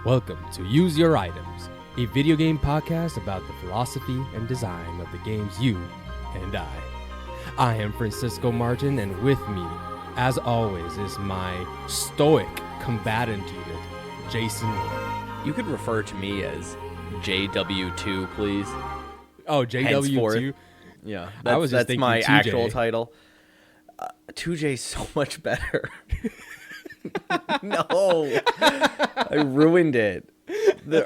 Welcome to Use Your Items, a video game podcast about the philosophy and design of the games you and I am Francisco Martin, and with me, as always, is my stoic combatant unit, Jason. You could refer to me as JW2, please. Oh, JW2? Yeah, that's my 2J. actual title. 2J is so much better. No, I ruined it.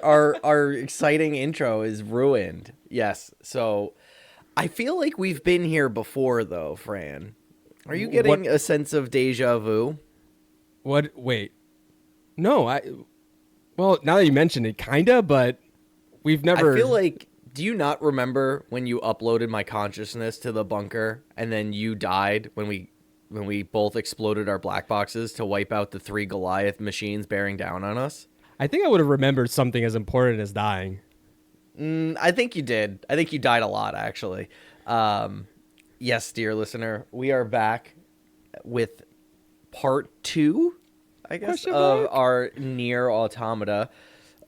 Our exciting intro is ruined. Yes, so I feel like we've been here before, though, Fran. Are you getting a sense of deja vu? What? Wait. No, well, now that you mention it, kinda, but we've never... I feel like, do you not remember when you uploaded my consciousness to the bunker and then you died when we both exploded our black boxes to wipe out the 3 Goliath machines bearing down on us? I think I would have remembered something as important as dying. I think you did. I think you died a lot, actually. Yes, dear listener, we are back with part 2, I guess, of our Nier Automata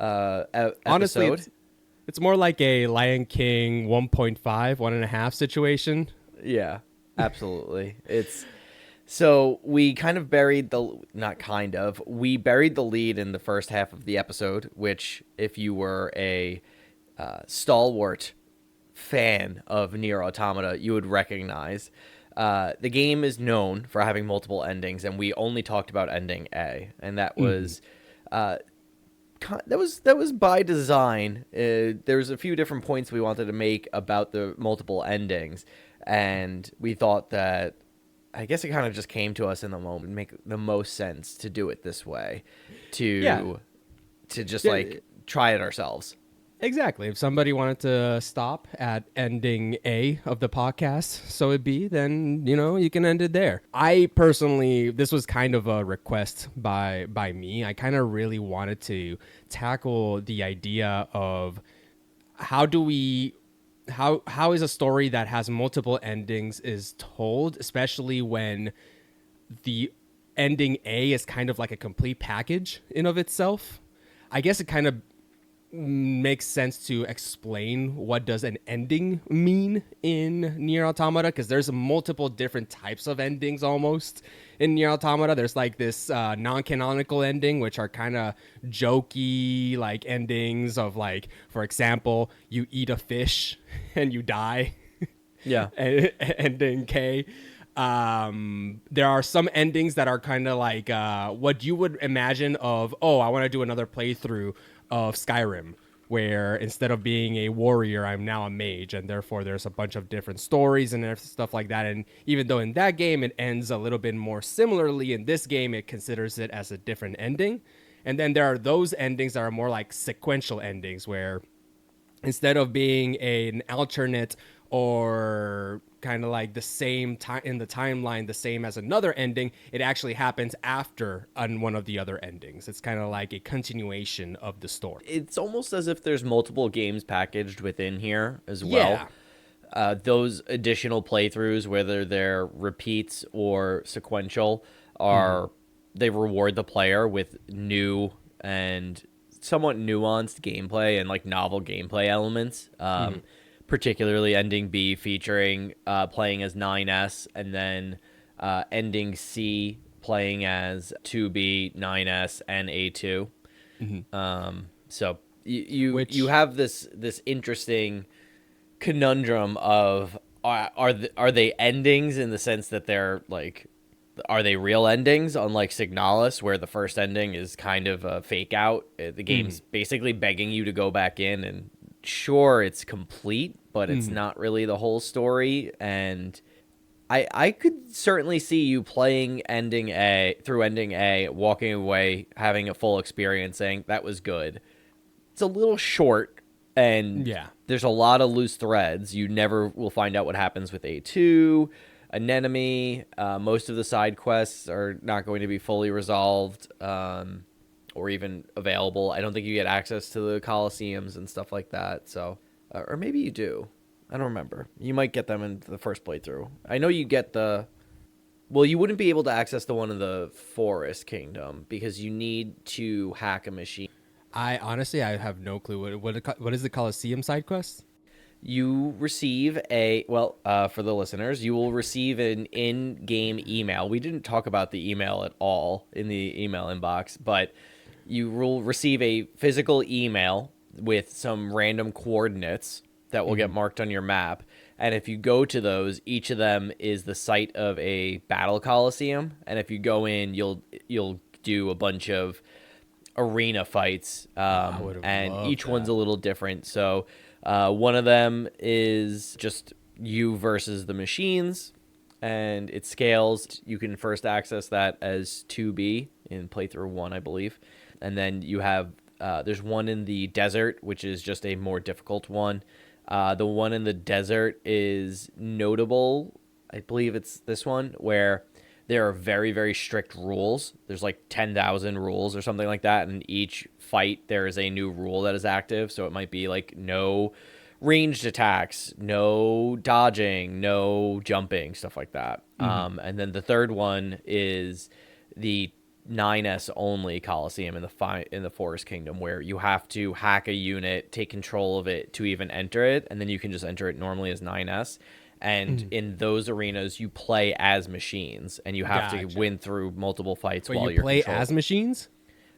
episode. Honestly, it's more like a Lion King 1.5, 1.5 situation. Yeah, absolutely. So we kind of buried we buried the lead in the first half of the episode, which if you were a stalwart fan of Nier Automata, you would recognize. The game is known for having multiple endings, and we only talked about ending A, and that was that was by design. There's a few different points we wanted to make about the multiple endings, and we thought that I guess it kind of just came to us in the moment, make the most sense to do it this way, to just try it ourselves. Exactly. If somebody wanted to stop at ending A of the podcast, so it be, then, you can end it there. I personally, this was kind of a request by me. I kind of really wanted to tackle the idea of how is a story that has multiple endings is told, especially when the ending A is kind of like a complete package in of itself. I guess it kind of makes sense to explain what does an ending mean in Nier Automata, because there's multiple different types of endings almost in Nier Automata. There's like this non-canonical ending, which are kind of jokey like endings of, like, for example, you eat a fish and you die. Yeah. Ending K. There are some endings that are kind of like what you would imagine of, I want to do another playthrough of Skyrim, where instead of being a warrior, I'm now a mage, and therefore there's a bunch of different stories and stuff like that. And even though in that game it ends a little bit more similarly, in this game it considers it as a different ending. And then there are those endings that are more like sequential endings, where instead of being an alternate or kind of like the same time in the timeline, the same as another ending, it actually happens after on one of the other endings. It's kind of like a continuation of the story. It's almost as if there's multiple games packaged within here as well. Yeah. Those additional playthroughs, whether they're repeats or sequential, they reward the player with new and somewhat nuanced gameplay and like novel gameplay elements. Particularly ending B featuring playing as 9S, and then ending C playing as 2B, 9S, and A2. So you have this interesting conundrum of are they endings in the sense that they're like, are they real endings, unlike Signalis, where the first ending is kind of a fake out? The game's basically begging you to go back in, and sure, it's complete, but it's not really the whole story. And I could certainly see you playing ending A, walking away, having a full experience, saying that was good. It's a little short, and there's a lot of loose threads. You never will find out what happens with A2, Anemone. Most of the side quests are not going to be fully resolved or even available. I don't think you get access to the Colosseums and stuff like that. So, or maybe you do. I don't remember. You might get them in the first playthrough. I know you get you wouldn't be able to access the one in the Forest Kingdom because you need to hack a machine. I honestly, I have no clue. What is the Coliseum side quest? You receive for the listeners, you will receive an in-game email. We didn't talk about the email at all in the email inbox, but you will receive a physical email with some random coordinates that will get marked on your map. And if you go to those, each of them is the site of a battle coliseum. And if you go in, you'll do a bunch of arena fights, I would have and loved each one's that. a little different. So one of them is just you versus the machines, and it scales. You can first access that as 2B in playthrough 1, I believe. And then you have, there's one in the desert, which is just a more difficult one. The one in the desert is notable. I believe it's this one where there are very, very strict rules. There's like 10,000 rules or something like that. And each fight, there is a new rule that is active. So it might be like no ranged attacks, no dodging, no jumping, stuff like that. And then the third one is the 9S only Coliseum in the Forest Kingdom, where you have to hack a unit, take control of it to even enter it, and then you can just enter it normally as 9S. And in those arenas, you play as machines, and you have to Gotcha. win through multiple fights But while you you're play control. as machines?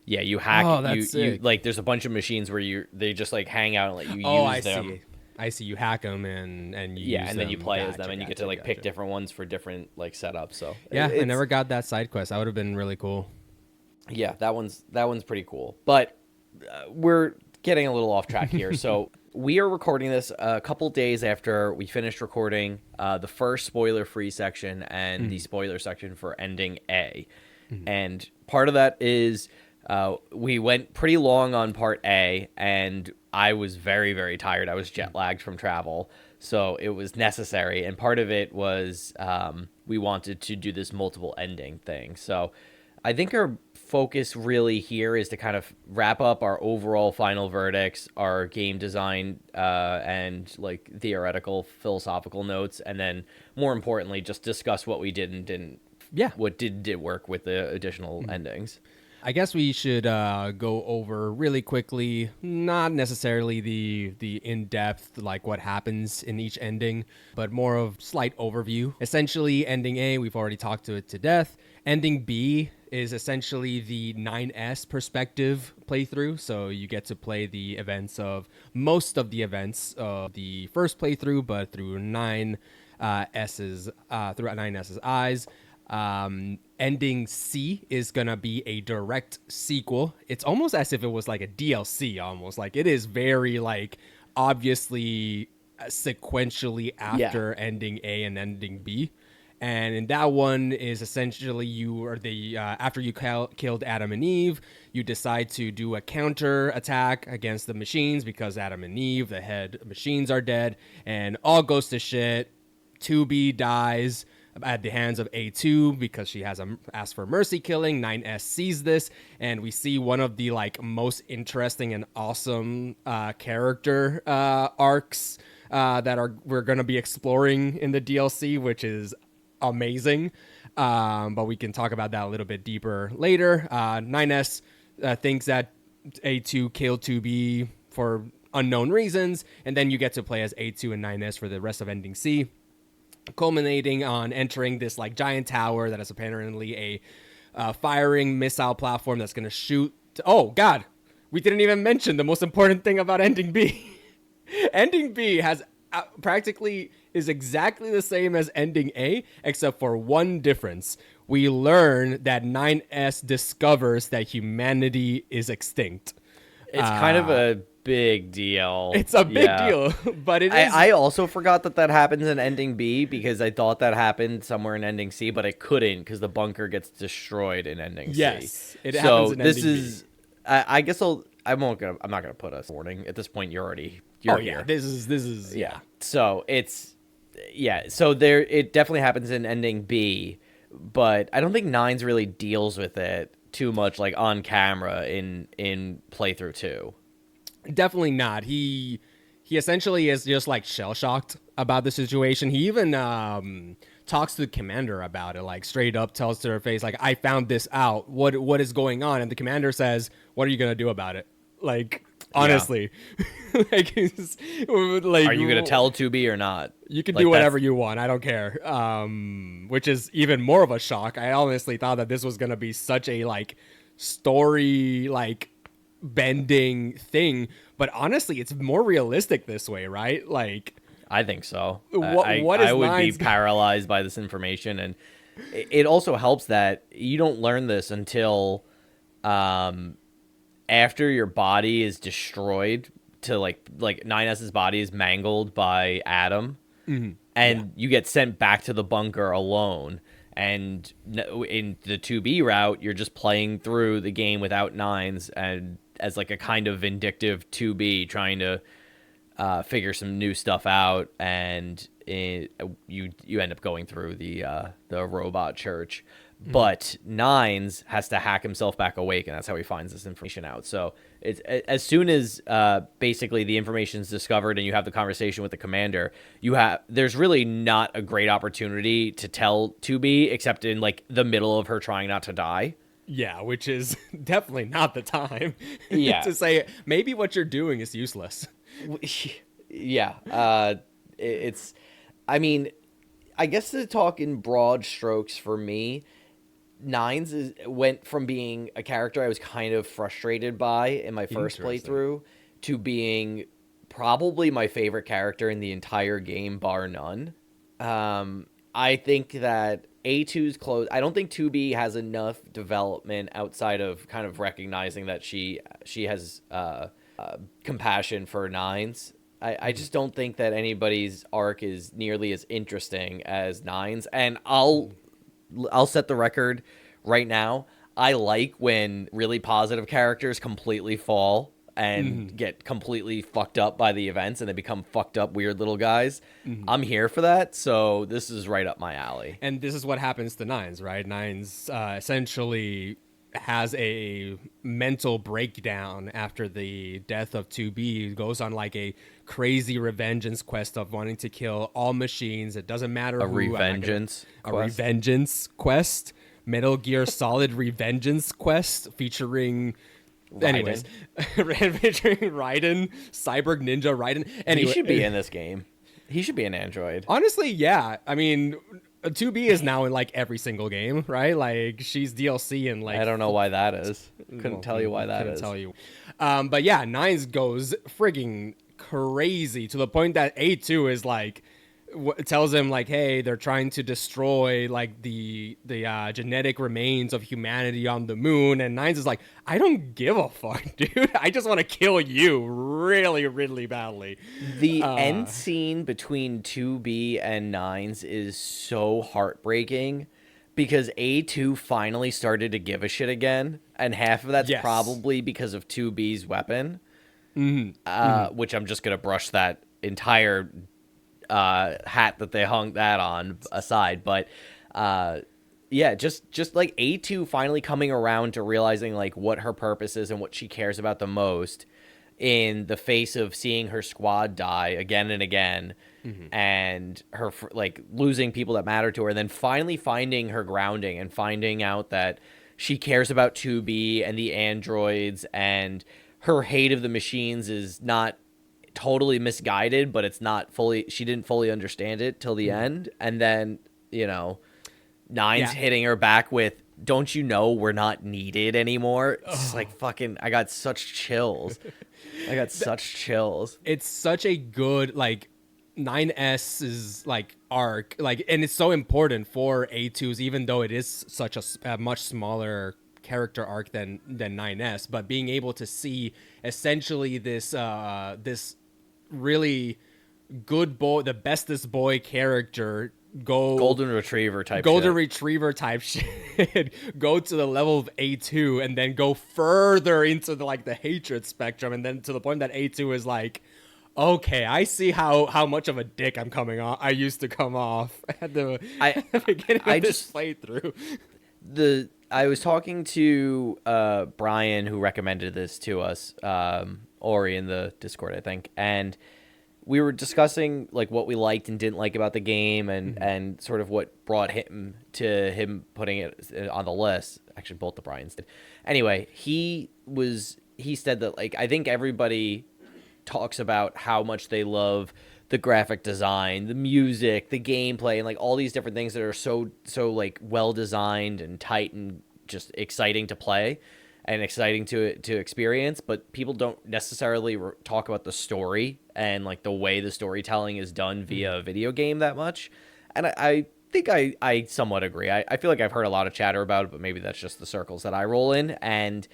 Yeah, you hack. Oh, that's You sick. like. There's a bunch of machines where they just like hang out and let you Oh, use I them. see. I see. You hack them and you Yeah, use and then you them. play as them, Gotcha, and you get to gotcha, like pick gotcha. different ones for different like setups. So Yeah, I it's never got that side quest. That would have been really cool. yeah, that one's pretty cool. But we're getting a little off track here. So we are recording this a couple days after we finished recording the first spoiler-free section and the spoiler section for ending A. And part of that is we went pretty long on part A, and I was very, very tired. I was jet lagged from travel, so it was necessary. And part of it was we wanted to do this multiple ending thing. So I think our focus really here is to kind of wrap up our overall final verdicts, our game design, and like theoretical, philosophical notes, and then more importantly, just discuss what we did and didn't. Yeah. What did work with the additional endings. I guess we should go over really quickly, not necessarily the in-depth, like what happens in each ending, but more of slight overview. Essentially, ending A, we've already talked to it to death. Ending B is essentially the 9S perspective playthrough, so you get to play the events of most of the events of the first playthrough, but through 9S's eyes. Ending C is gonna be a direct sequel. It's almost as if it was like a DLC, almost like it is very like obviously sequentially after ending A and ending B. And in that one is essentially you are the after you killed Adam and Eve, you decide to do a counter attack against the machines because Adam and Eve, the head machines, are dead, and all goes to shit. 2B dies at the hands of A2 because she has asked for mercy killing. 9S sees this, and we see one of the like most interesting and awesome character arcs that we're gonna be exploring in the DLC, which is amazing. But we can talk about that a little bit deeper later. 9S thinks that A2 killed 2B for unknown reasons, and then you get to play as A2 and 9S for the rest of ending C, culminating on entering this like giant tower that is apparently a firing missile platform that's going to shoot. Oh God, we didn't even mention the most important thing about ending B. Ending B has practically is exactly the same as ending A, except for one difference. We learn that 9S discovers that humanity is extinct. It's kind of a big deal. It's a big deal, but it is. I also forgot that happens in ending B because I thought that happened somewhere in ending C, but it couldn't because the bunker gets destroyed in ending C. Yes, it happens in ending B. I guess I'm not gonna put a warning at this point. You're Oh here. yeah, this is yeah. So so there it definitely happens in ending B, but I don't think Nines really deals with it too much like on camera in playthrough 2. Definitely not. He essentially is just like shell shocked about the situation. He even talks to the commander about it, like straight up tells to her face, like, I found this out. What is going on? And the commander says, what are you gonna do about it? Like, Yeah. honestly, like, Are you gonna tell 2B or not? you can Like do whatever that's you want. I don't care. Which is even more of a shock. I honestly thought that this was gonna be such a like story like bending thing, but honestly, it's more realistic this way, right? Like, I think so. what I is would be Nine's? paralyzed by this information, and it also helps that you don't learn this until um, after your body is destroyed. To like 9S's body is mangled by Adam, Yeah. and you get sent back to the bunker alone. And in the 2B route, you're just playing through the game without nines, and as like a kind of vindictive 2B trying to figure some new stuff out, and you end up going through the robot church. But Nines has to hack himself back awake, and that's how he finds this information out. So it's as soon as basically the information is discovered, and you have the conversation with the commander, there's really not a great opportunity to tell 2B except in like the middle of her trying not to die. Yeah, which is definitely not the time Yeah. to say maybe what you're doing is useless. Yeah. It's, I mean, I guess to talk in broad strokes for me, went from being a character I was kind of frustrated by in my first Interesting. playthrough to being probably my favorite character in the entire game, bar none. I think that A2's close. I don't think 2B has enough development outside of kind of recognizing that she has compassion for nines. I just don't think that anybody's arc is nearly as interesting as nines. And I'll set the record right now. I like when really positive characters completely fall and get completely fucked up by the events, and they become fucked up weird little guys. I'm here for that, so this is right up my alley. And this is what happens to Nines, right? Nines essentially has a mental breakdown after the death of 2B, goes on like a crazy revengeance quest of wanting to kill all machines. It doesn't matter A who. revengeance A quest. revengeance quest. Metal Gear Solid Revengeance quest featuring anyways featuring Raiden, Cyborg Ninja Raiden. He Anyway, should be in this game. He should be an android. honestly, yeah. I mean, 2B is now in like every single game, right? Like she's DLC and like I don't know why that is. Couldn't tell you why that couldn't is. tell you. But yeah, Nines goes frigging crazy to the point that A2 is like tells him like, hey, they're trying to destroy like the genetic remains of humanity on the moon, and Nines is like, I don't give a fuck, dude. I just want to kill you really, really badly. The end scene between 2B and Nines is so heartbreaking because A2 finally started to give a shit again, and half of that's Yes. probably because of 2B's weapon, which I'm just going to brush that entire hat that they hung that on aside. But yeah, just like A2 finally coming around to realizing like what her purpose is and what she cares about the most in the face of seeing her squad die again and again, and her like losing people that matter to her, and then finally finding her grounding and finding out that she cares about 2B and the androids, and her hate of the machines is not totally misguided, but it's not fully, she didn't fully understand it till the end. And then, Nines hitting her back with, don't you know we're not needed anymore? It's just like fucking, I got such chills. Such chills. It's such a good like 9S's like arc, like, and it's so important for A2's, even though it is such a much smaller character arc than 9S, but being able to see essentially this really good boy, the bestest boy character go Golden retriever type shit, go to the level of A2 and then go further into the hatred spectrum, and then to the point that A2 is like, okay, I see how much of a dick I used to come off at the beginning of this playthrough. I was talking to Brian, who recommended this to us, Ori in the Discord, I think, and we were discussing like what we liked and didn't like about the game, and sort of what brought him to him putting it on the list. Actually, both the Brians did. Anyway, he he said that, like, I think everybody talks about how much they love the graphic design, the music, the gameplay, and like all these different things that are so like well designed and tight and just exciting to play and exciting to experience. But people don't necessarily talk about the story and like the way the storytelling is done via a video game that much. And I think I somewhat agree. I feel like I've heard a lot of chatter about it, but maybe that's just the circles that I roll in. And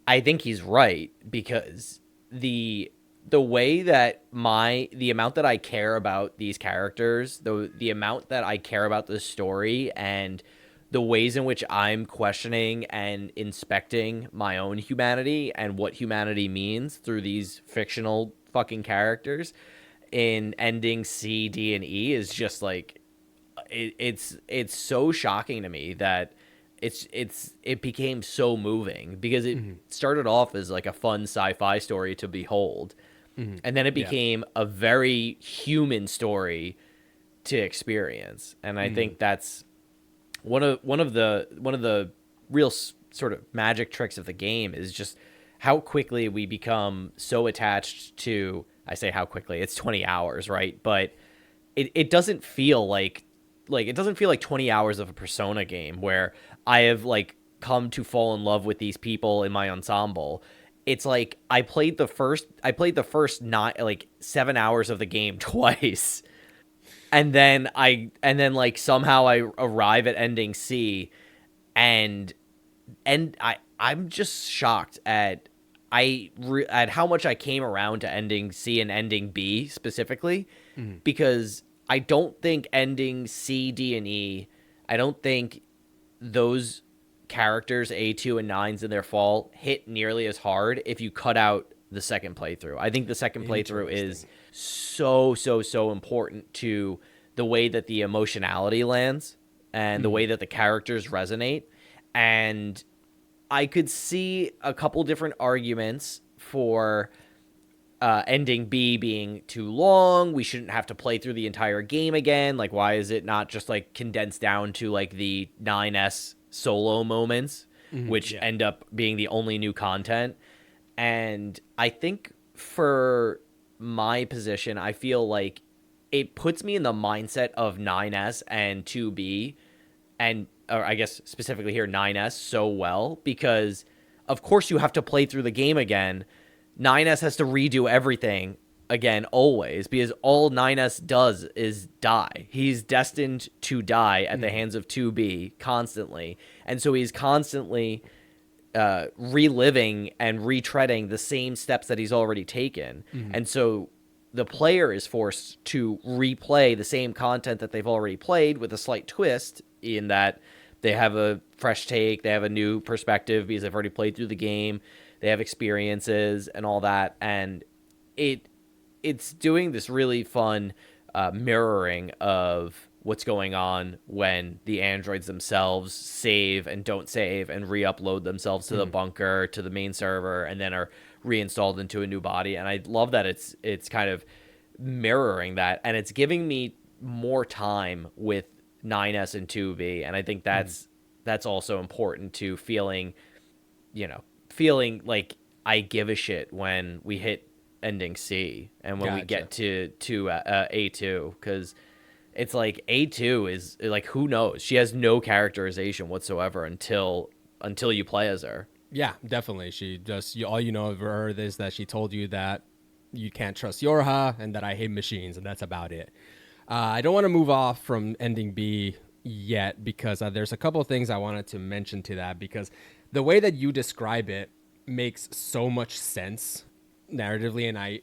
I think he's right, because the way that the amount that I care about these characters, the amount that I care about the story, and the ways in which I'm questioning and inspecting my own humanity and what humanity means through these fictional fucking characters in ending C, D, and E is just like, it's so shocking to me that it became so moving, because it started off as like a fun sci-fi story to behold, and then it became a very human story to experience. And I think that's one of the real sort of magic tricks of the game, is just how quickly we become so attached to, I say how quickly, it's 20 hours, right? But it doesn't feel like it doesn't feel like 20 hours of a Persona game where I have like come to fall in love with these people in my ensemble. It's like I played the first 7 hours of the game twice. And then like somehow I arrive at ending C, and I'm just shocked at at how much I came around to ending C and ending B specifically, because I don't think ending C, D, and E, I don't think those characters, A2 and Nines in their fall, hit nearly as hard if you cut out the second playthrough. I think the second playthrough is so important to the way that the emotionality lands and the way that the characters resonate. And I could see a couple different arguments for ending B being too long. We shouldn't have to play through the entire game again. Like, why is it not just like condensed down to like the 9S solo moments, which end up being the only new content? And I think for my position, I feel like it puts me in the mindset of 9S and 2B, or I guess specifically here 9S, so well, because of course you have to play through the game again. 9S has to redo everything again always, because all 9S does is die. He's destined to die at the hands of 2B constantly. And so he's constantly reliving and retreading the same steps that he's already taken. And so the player is forced to replay the same content that they've already played, with a slight twist in that they have a fresh take, they have a new perspective because they've already played through the game, they have experiences and all that. And it's doing this really fun mirroring of what's going on when the androids themselves save and don't save and re-upload themselves to the bunker, to the main server, and then are reinstalled into a new body. And I love that it's kind of mirroring that, and it's giving me more time with 9S and 2B. And I think that's also important to feeling like I give a shit when we hit ending C and when we get to A2, because it's like A2 is like, who knows? She has no characterization whatsoever until you play as her. Yeah, definitely. She just, all you know of her is that she told you that you can't trust Yorha and that I hate machines, and that's about it. I don't want to move off from ending B yet, because there's a couple of things I wanted to mention to that, because the way that you describe it makes so much sense narratively,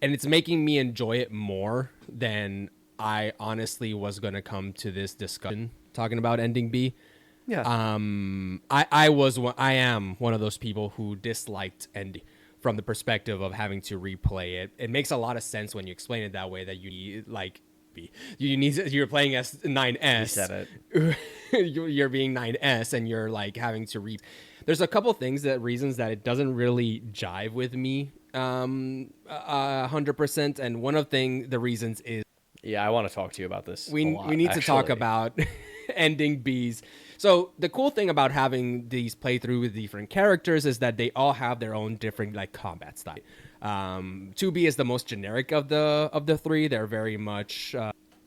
and it's making me enjoy it more than I honestly was going to come to this discussion talking about ending B. Yeah. I am one of those people who disliked ending from the perspective of having to replay it. It makes a lot of sense when you explain it that way, that you're playing as 9S. You said it. You're being 9S and you're like having to There's a couple reasons that it doesn't really jive with me 100%, and one of the reasons is, yeah, I want to talk to you about this. We need to talk about ending B's So the cool thing about having these playthrough with different characters is that they all have their own different like combat style. 2B is the most generic of the three. They're very much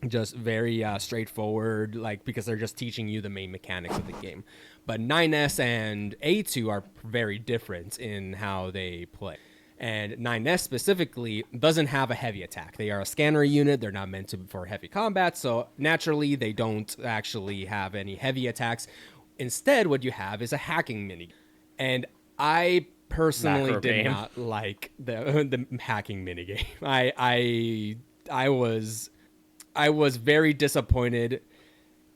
just very straightforward, like because they're just teaching you the main mechanics of the game. But 9S and A2 are very different in how they play. And 9S specifically doesn't have a heavy attack. They are a scanner unit. They're not meant for heavy combat. So naturally, they don't actually have any heavy attacks. Instead, what you have is a hacking mini. And I personally did not like the hacking minigame. I was very disappointed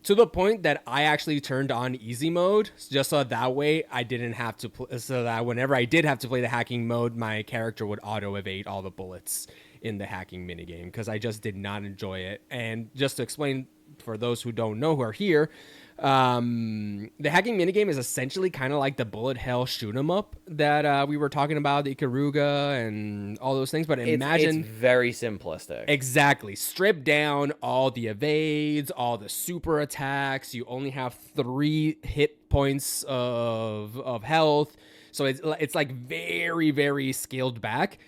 to the point that I actually turned on easy mode just so that way I didn't have to so that whenever I did have to play the hacking mode, my character would auto evade all the bullets in the hacking minigame because I just did not enjoy it. And just to explain for those who don't know who are here, the hacking minigame is essentially kind of like the bullet hell shoot 'em up that we were talking about, the Ikaruga and all those things. But imagine it's very simplistic. Exactly. Strip down all the evades, all the super attacks. You only have 3 hit points of health, so it's like very, very scaled back.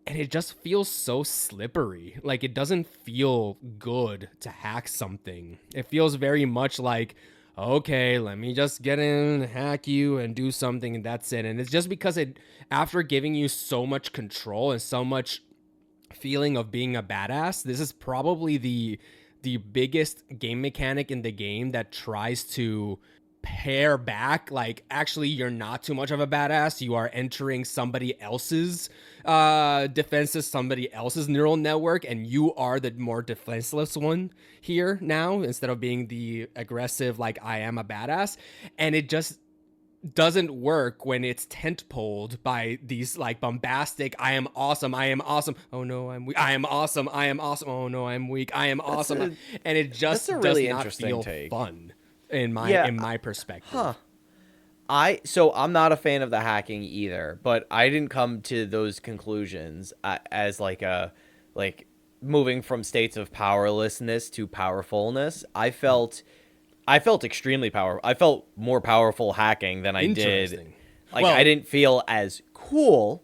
And it just feels so slippery. Like, it doesn't feel good to hack something. It feels very much like, okay, let me just get in, hack you, and do something, and that's it. And it's just because after giving you so much control and so much feeling of being a badass, this is probably the biggest game mechanic in the game that tries to pare back, like, actually you're not too much of a badass, you are entering somebody else's defenses, somebody else's neural network, and you are the more defenseless one here now instead of being the aggressive, like, I am a badass. And it just doesn't work when it's tent-poled by these like bombastic I am awesome, oh no I'm weak, I am awesome, oh no I'm weak, I am awesome. And it just really does not feel fun in my perspective. So I'm not a fan of the hacking either, but I didn't come to those conclusions as like moving from states of powerlessness to powerfulness. I felt extremely powerful. I felt more powerful hacking than I did. Like, well, I didn't feel as cool.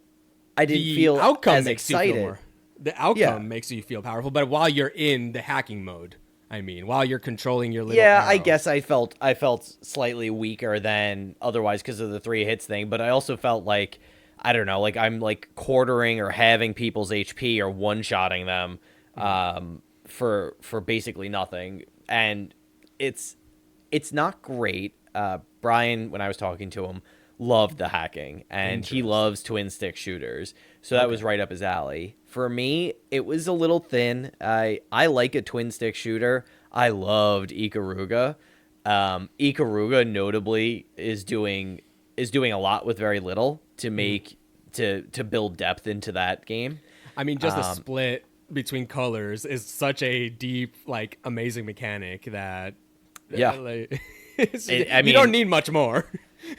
I didn't feel as excited. The outcome makes you feel powerful, but while you're in the hacking mode, I mean, while you're controlling your little arrow. I guess I felt slightly weaker than otherwise because of the 3 hits thing, but I also felt like, I don't know, like I'm like quartering or halving people's HP or one-shotting them for basically nothing. And it's not great. Brian, when I was talking to him, loved the hacking, and he loves twin-stick shooters, so that was right up his alley. For me, it was a little thin. I like a twin-stick shooter. I loved Ikaruga. Ikaruga, notably, is doing a lot with very little to make to build depth into that game. I mean, just the split between colors is such a deep, like, amazing mechanic that... Yeah. You don't need much more.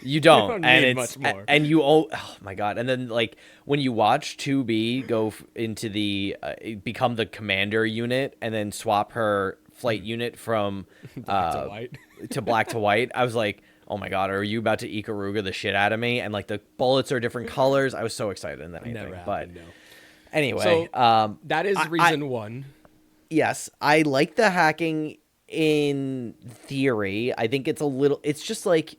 You don't, and it's much more. And you oh my god! And then like when you watch 2B go into the become the commander unit, and then swap her flight unit from black to white to black to white, I was like, oh my god, are you about to Ikaruga the shit out of me? And like the bullets are different colors. I was so excited in that anything. But anyway, so, that is reason one. Yes, I like the hacking in theory. I think it's just like,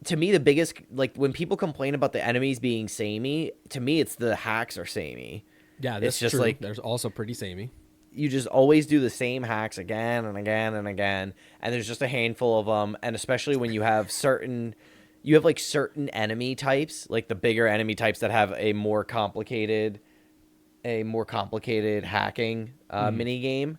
to me, the biggest, like, when people complain about the enemies being samey, to me, it's the hacks are samey. Yeah, that's just true. Like, there's also pretty samey. You just always do the same hacks again and again and again, and there's just a handful of them. And especially when you have certain enemy types, like the bigger enemy types that have a more complicated hacking mini game.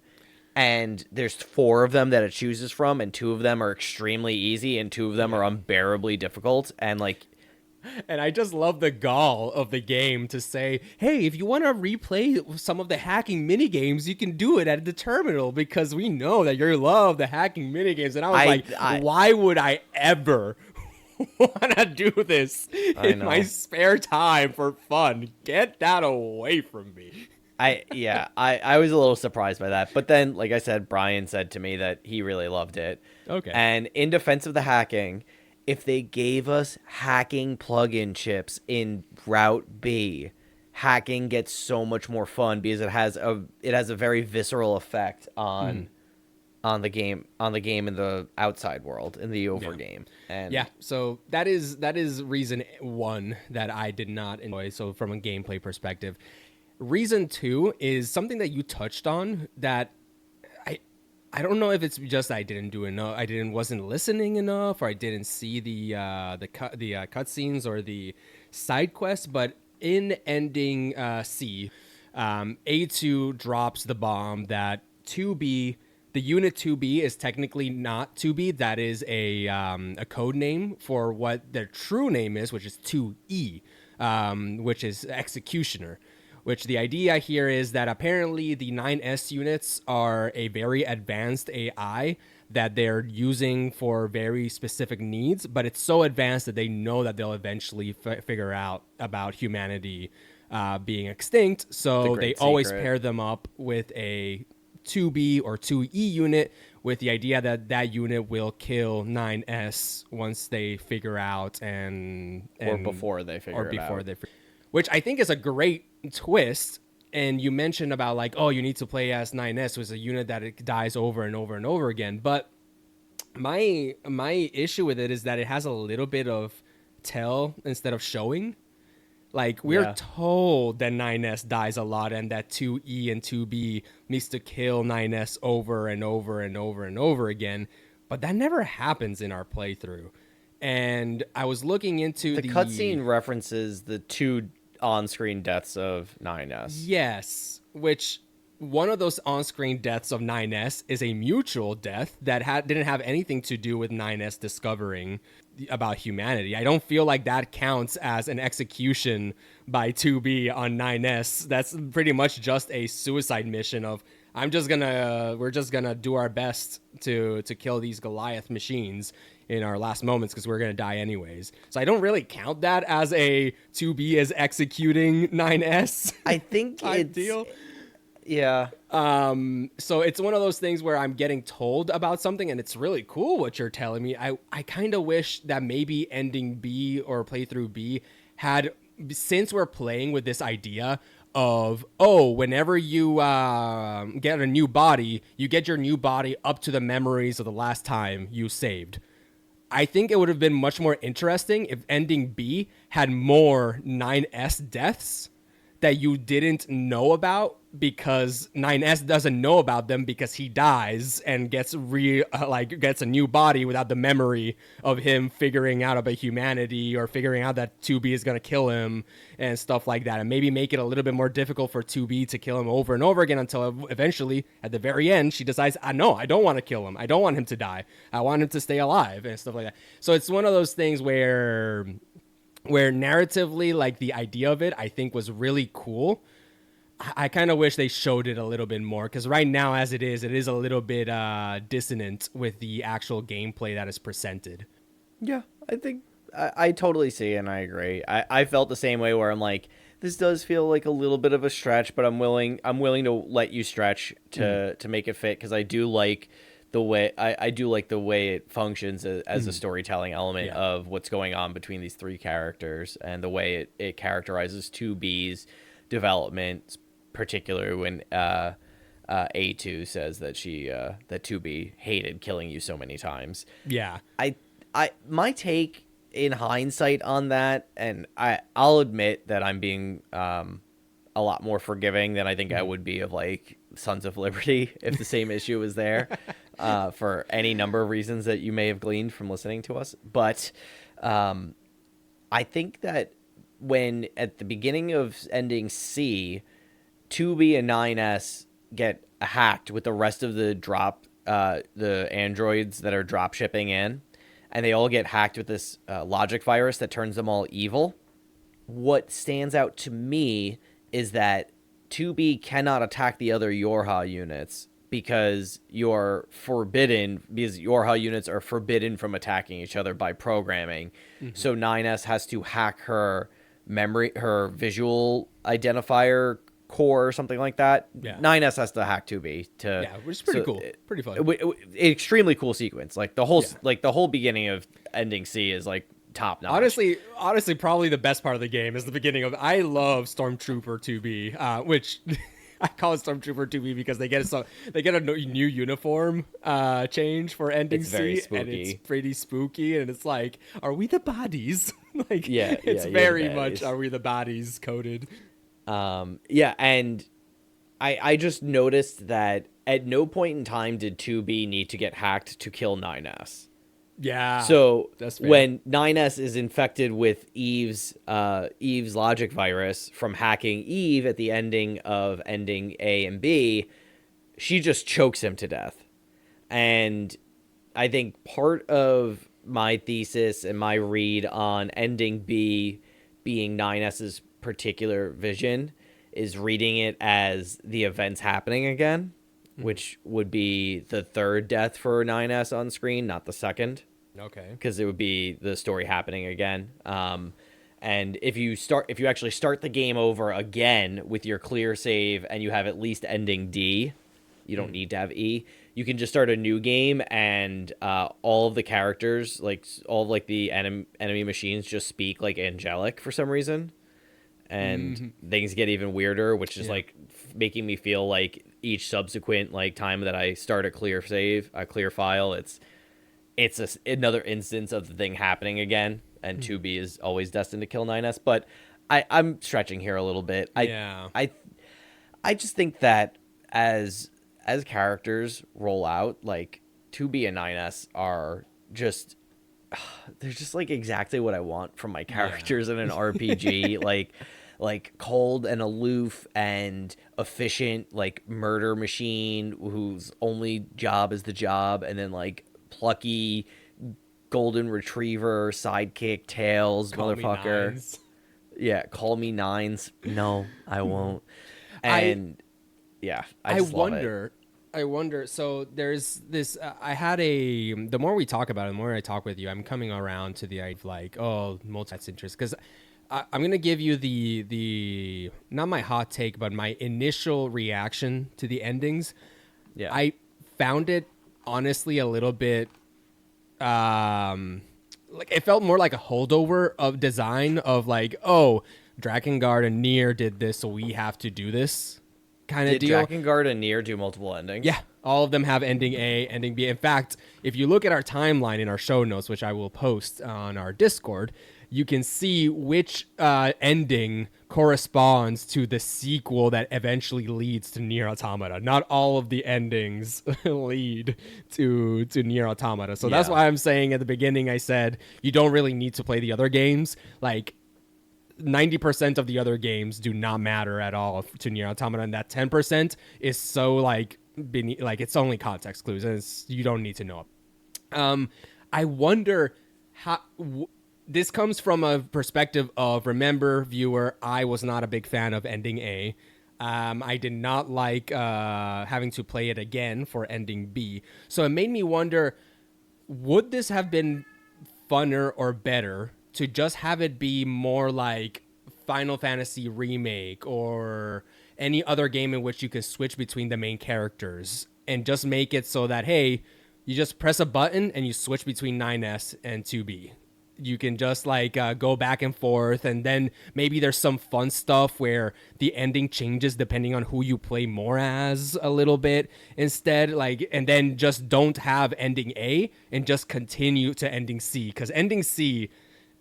And there's 4 of them that it chooses from, and 2 of them are extremely easy, and 2 of them are unbearably difficult. And I just love the gall of the game to say, hey, if you want to replay some of the hacking mini games, you can do it at the terminal because we know that you love the hacking mini games. And I was why would I ever want to do this in my spare time for fun? Get that away from me. I was a little surprised by that. But then, like I said, Brian said to me that he really loved it. Okay. And in defense of the hacking, if they gave us hacking plugin chips in Route B, hacking gets so much more fun because it has a very visceral effect on the game in the outside world, in the over game. And Yeah, so that is reason one that I did not enjoy. So from a gameplay perspective, reason two is something that you touched on that I I don't know if it's just I didn't do enough. Wasn't listening enough, or I didn't see the cutscenes or the side quests. But in ending C, A2 drops the bomb that 2B, the unit 2B is technically not 2B. That is a code name for what their true name is, which is 2E, which is executioner. Which the idea here is that apparently the 9S units are a very advanced AI that they're using for very specific needs, but it's so advanced that they know that they'll eventually figure out about humanity being extinct. So they always pair them up with a 2B or 2E unit with the idea that that unit will kill 9S once they figure out or before they figure it out. Which I think is a great twist. And you mentioned about like, oh, you need to play as 9S, was a unit that it dies over and over and over again. But my issue with it is that it has a little bit of tell instead of showing. Like, we're told that 9S dies a lot and that 2E and 2B needs to kill 9S over and over and over and over again. But that never happens in our playthrough. And I was looking into the cutscene references the two on-screen deaths of 9S. Yes, which one of those on-screen deaths of 9S is a mutual death that didn't have anything to do with 9S discovering about humanity. I don't feel like that counts as an execution by 2B on 9S. That's pretty much just a suicide mission of we're just gonna do our best to kill these Goliath machines in our last moments because we're gonna die anyways. So I don't really count that as a 2B is executing 9S. I think ideal. Yeah. So it's one of those things where I'm getting told about something and it's really cool what you're telling me. I kind of wish that maybe ending B or playthrough B had, since we're playing with this idea of, oh, whenever you get a new body, you get your new body up to the memories of the last time you saved. I think it would have been much more interesting if ending B had more 9S deaths that you didn't know about because 9S doesn't know about them because he dies and gets a new body without the memory of him figuring out about humanity or figuring out that 2B is going to kill him and stuff like that. And maybe make it a little bit more difficult for 2B to kill him over and over again until eventually at the very end, she decides, no, I don't want to kill him. I don't want him to die. I want him to stay alive and stuff like that. So it's one of those things where narratively, like, the idea of it, I think was really cool. I kind of wish they showed it a little bit more because right now, as it is a little bit dissonant with the actual gameplay that is presented. Yeah, I think I totally see and I agree. I felt the same way where I'm like, this does feel like a little bit of a stretch, but I'm willing to let you stretch to make it fit because I do like the way I do like the way it functions as a storytelling element of what's going on between these three characters and the way it characterizes 2B's development, particularly when A2 says that that 2B hated killing you so many times. Yeah. My take in hindsight on that, and I'll admit that I'm being a lot more forgiving than I think I would be of like Sons of Liberty if the same issue was there, for any number of reasons that you may have gleaned from listening to us. But I think that when at the beginning of ending C, 2B and 9S get hacked with the rest of the androids that are drop shipping in, and they all get hacked with this logic virus that turns them all evil. What stands out to me is that 2B cannot attack the other Yorha units because Yorha units are forbidden from attacking each other by programming. Mm-hmm. So 9S has to hack her memory, her visual identifier core or something like that. Yeah. 9S has to hack 2B to which is pretty cool, pretty fun. Extremely cool sequence. Like the whole beginning of ending C is like top notch. Honestly, probably the best part of the game is the beginning of. I love Stormtrooper 2B, which I call it Stormtrooper 2B because they get a new uniform change for ending It's very C, spooky. and it's pretty spooky, and it's like, are we the bodies? Like, Yeah, it's you're very the much baddies. are we the bodies coded. Yeah, and I just noticed that at no point in time did 2B need to get hacked to kill 9S. Yeah. So that's fair. when 9S is infected with Eve's logic virus from hacking Eve at the ending of ending A and B, she just chokes him to death. And I think part of my thesis and my read on ending B being 9S's particular vision is reading it as the events happening again, which would be the third death for 9S on screen, not the second. Okay. Because it would be the story happening again. And if you actually start the game over again with your clear save and you have at least ending D, you don't need to have E. You can just start a new game and all of the characters, like all of like the enemy machines, just speak like angelic for some reason, and things get even weirder, which is like making me feel like each subsequent like time that I start a clear file, it's another instance of the thing happening again, and 2B is always destined to kill 9S. But I'm stretching here a little bit. I just think that as characters roll out, like 2B and 9S are just they're just like exactly what I want from my characters in an RPG. like cold and aloof and efficient, like murder machine whose only job is the job, and then like plucky golden retriever sidekick Tails motherfucker. Yeah, call me Nines. No, I won't. And I just love it. I wonder. So there's this. I had a. The more we talk about it, the more I talk with you, I'm coming around to the idea of like, oh, multi interest, because I'm gonna give you the not my hot take, but my initial reaction to the endings. Yeah, I found it honestly a little bit like it felt more like a holdover of design of like, oh, Drakengard and Nier did this, so we have to do this kind of deal. Did Drakengard and Nier do multiple endings? Yeah, all of them have ending A, ending B. In fact, if you look at our timeline in our show notes, which I will post on our Discord, you can see which ending corresponds to the sequel that eventually leads to Nier Automata. Not all of the endings lead to Nier Automata. So that's why I'm saying at the beginning, I said, you don't really need to play the other games. Like, 90% of the other games do not matter at all to Nier Automata, and that 10% is so like it's only context clues, and you don't need to know it. I wonder how this comes from a perspective of, remember, viewer, I was not a big fan of ending A. I did not like having to play it again for ending B, so it made me wonder, would this have been funner or better to just have it be more like Final Fantasy Remake or any other game in which you can switch between the main characters, and just make it so that, hey, you just press a button and you switch between 9S and 2B. You can just like go back and forth, and then maybe there's some fun stuff where the ending changes depending on who you play more as a little bit instead, like, and then just don't have ending A and just continue to ending C, because ending C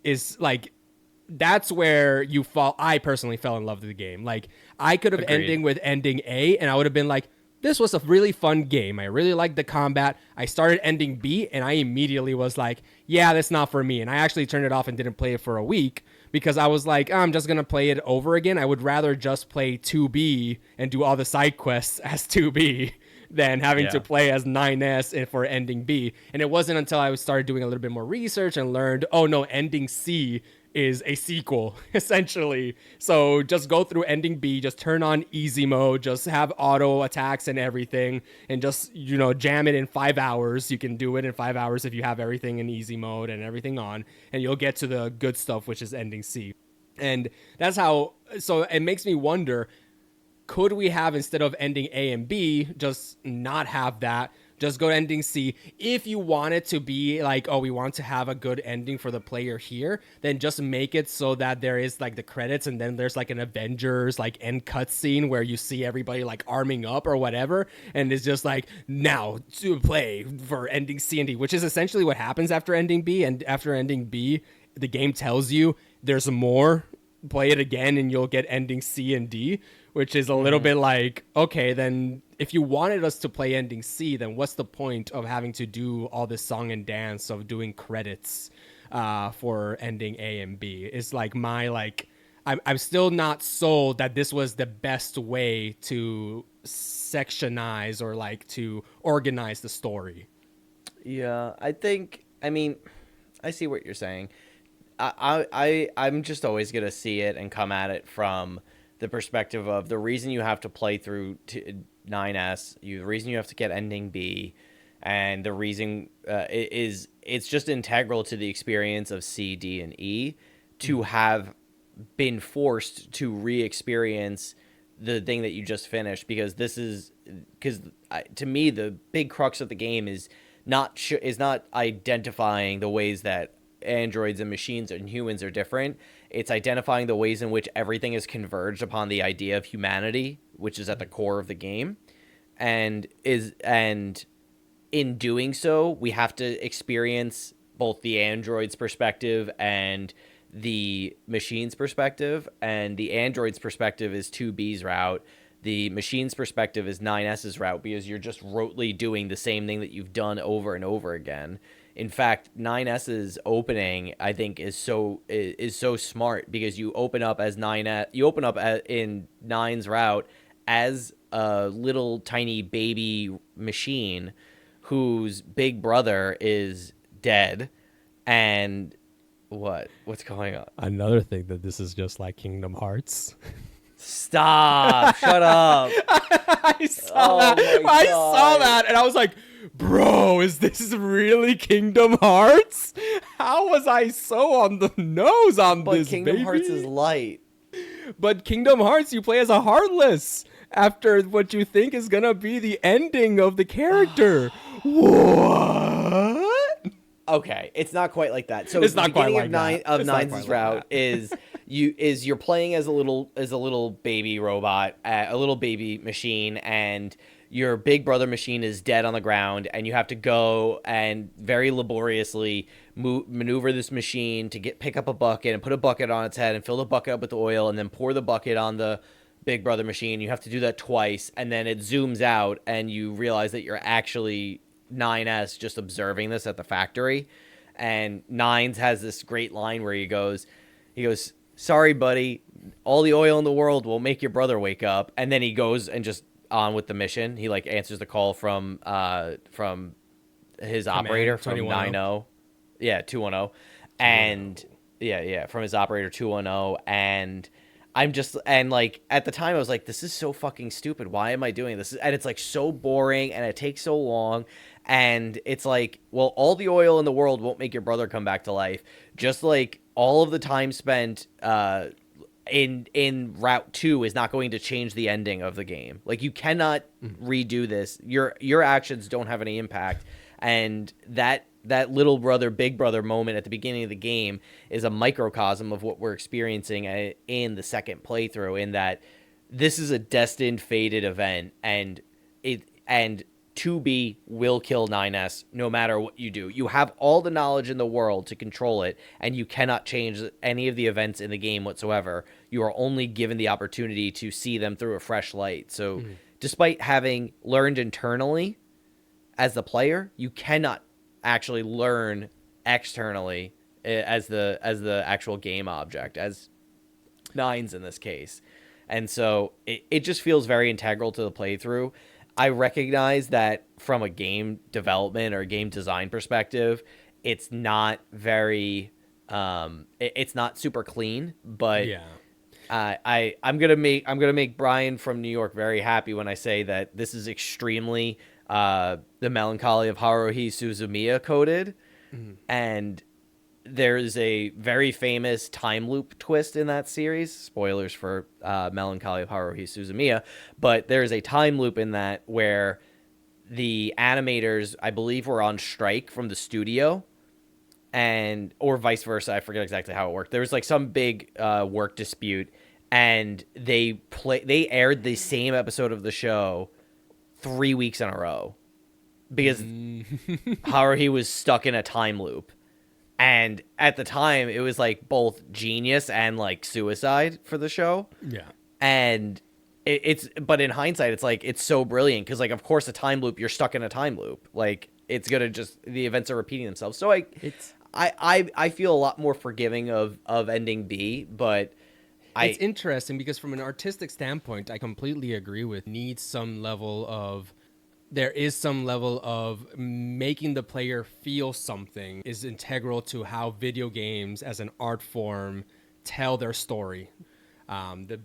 is like, that's where you fall. I personally fell in love with the game. Like, I could have ending with ending A, and I would have been like, this was a really fun game. I really liked the combat. I started ending B, and I immediately was like, yeah, that's not for me. And I actually turned it off and didn't play it for a week, because I was like, I'm just going to play it over again. I would rather just play 2B and do all the side quests as 2B than having to play as 9S and for ending B. And it wasn't until I started doing a little bit more research and learned, oh no, ending C is a sequel, essentially. So just go through ending B, just turn on easy mode, just have auto attacks and everything, and just, you know, jam it in 5 hours. You can do it in 5 hours if you have everything in easy mode and everything on, and you'll get to the good stuff, which is ending C. And that's how, so it makes me wonder, could we have, instead of ending A and B, just not have that? Just go to ending C. If you want it to be like, oh, we want to have a good ending for the player here, then just make it so that there is like the credits and then there's like an Avengers like end cutscene where you see everybody like arming up or whatever. And it's just like, now to play for ending C and D, which is essentially what happens after ending B. And after ending B, the game tells you there's more. Play it again and you'll get ending C and D, which is a little bit like, okay, then if you wanted us to play ending C, then what's the point of having to do all this song and dance of doing credits for ending A and B? It's like I'm still not sold that this was the best way to sectionize or like to organize the story. Yeah, I mean, I see what you're saying. I'm just always going to see it and come at it from the perspective of the reason you have to play through 9S, the reason you have to get ending B, and the reason it's just integral to the experience of C, D, and E to have been forced to re-experience the thing that you just finished, because to me the big crux of the game is not identifying the ways that androids and machines and humans are different. It's identifying the ways in which everything is converged upon the idea of humanity, which is at the core of the game, and in doing so, we have to experience both the android's perspective and the machine's perspective. And the android's perspective is 2B's route. The machine's perspective is 9S's route, because you're just rotely doing the same thing that you've done over and over again. In fact, 9S's opening, I think, is so smart, because you open up in 9's route as a little tiny baby machine whose big brother is dead. And what's going on? Another thing that this is just like Kingdom Hearts. Stop! Shut up! I saw that, and I was like, bro, is this really Kingdom Hearts? How was I so on the nose on this, Kingdom baby? Hearts is light. But Kingdom Hearts, you play as a Heartless after what you think is gonna be the ending of the character. What? Okay, it's not quite like that. So it's the not quite beginning like of that. Nine's route is you're playing as a little baby robot, a little baby machine, and your big brother machine is dead on the ground, and you have to go and very laboriously maneuver this machine to pick up a bucket and put a bucket on its head and fill the bucket up with oil, and then pour the bucket on the big brother machine. You have to do that twice, and then it zooms out, and you realize that you're actually 9S just observing this at the factory. And Nines has this great line where he goes, sorry, buddy, all the oil in the world will make your brother wake up. And then he goes and just on with the mission. He like answers the call from his operator from 9-0. Yeah, 210. And yeah, from his operator 210. And I'm just, and like at the time I was like, this is so fucking stupid. Why am I doing this? And it's like so boring, and it takes so long. And it's like, well, all the oil in the world won't make your brother come back to life. Just like all of the time spent in Route 2 is not going to change the ending of the game. Like, you cannot redo this. Your actions don't have any impact. And that little brother, big brother moment at the beginning of the game is a microcosm of what we're experiencing in the second playthrough, in that this is a destined, fated event, and 2B will kill 9S no matter what you do. You have all the knowledge in the world to control it, and you cannot change any of the events in the game whatsoever. You are only given the opportunity to see them through a fresh light. So despite having learned internally as the player, you cannot actually learn externally as the actual game object, as Nines in this case. And so it just feels very integral to the playthrough. I recognize that from a game development or game design perspective, it's not very it's not super clean, but yeah. I'm gonna make Brian from New York very happy when I say that this is extremely the Melancholy of Haruhi Suzumiya coded, and there's a very famous time loop twist in that series. Spoilers for Melancholy of Haruhi Suzumiya, but there's a time loop in that where the animators, I believe, were on strike from the studio, and or vice versa. I forget exactly how it worked. There was like some big work dispute, and they aired the same episode of the show 3 weeks in a row because Haruhi was stuck in a time loop. And at the time, it was like both genius and like suicide for the show. Yeah. And but in hindsight, it's like, it's so brilliant because, like, of course, a time loop, you're stuck in a time loop. Like, it's going to just, the events are repeating themselves. So I feel a lot more forgiving of ending B, but it's interesting because from an artistic standpoint, I completely agree with there is some level of making the player feel something is integral to how video games as an art form tell their story. The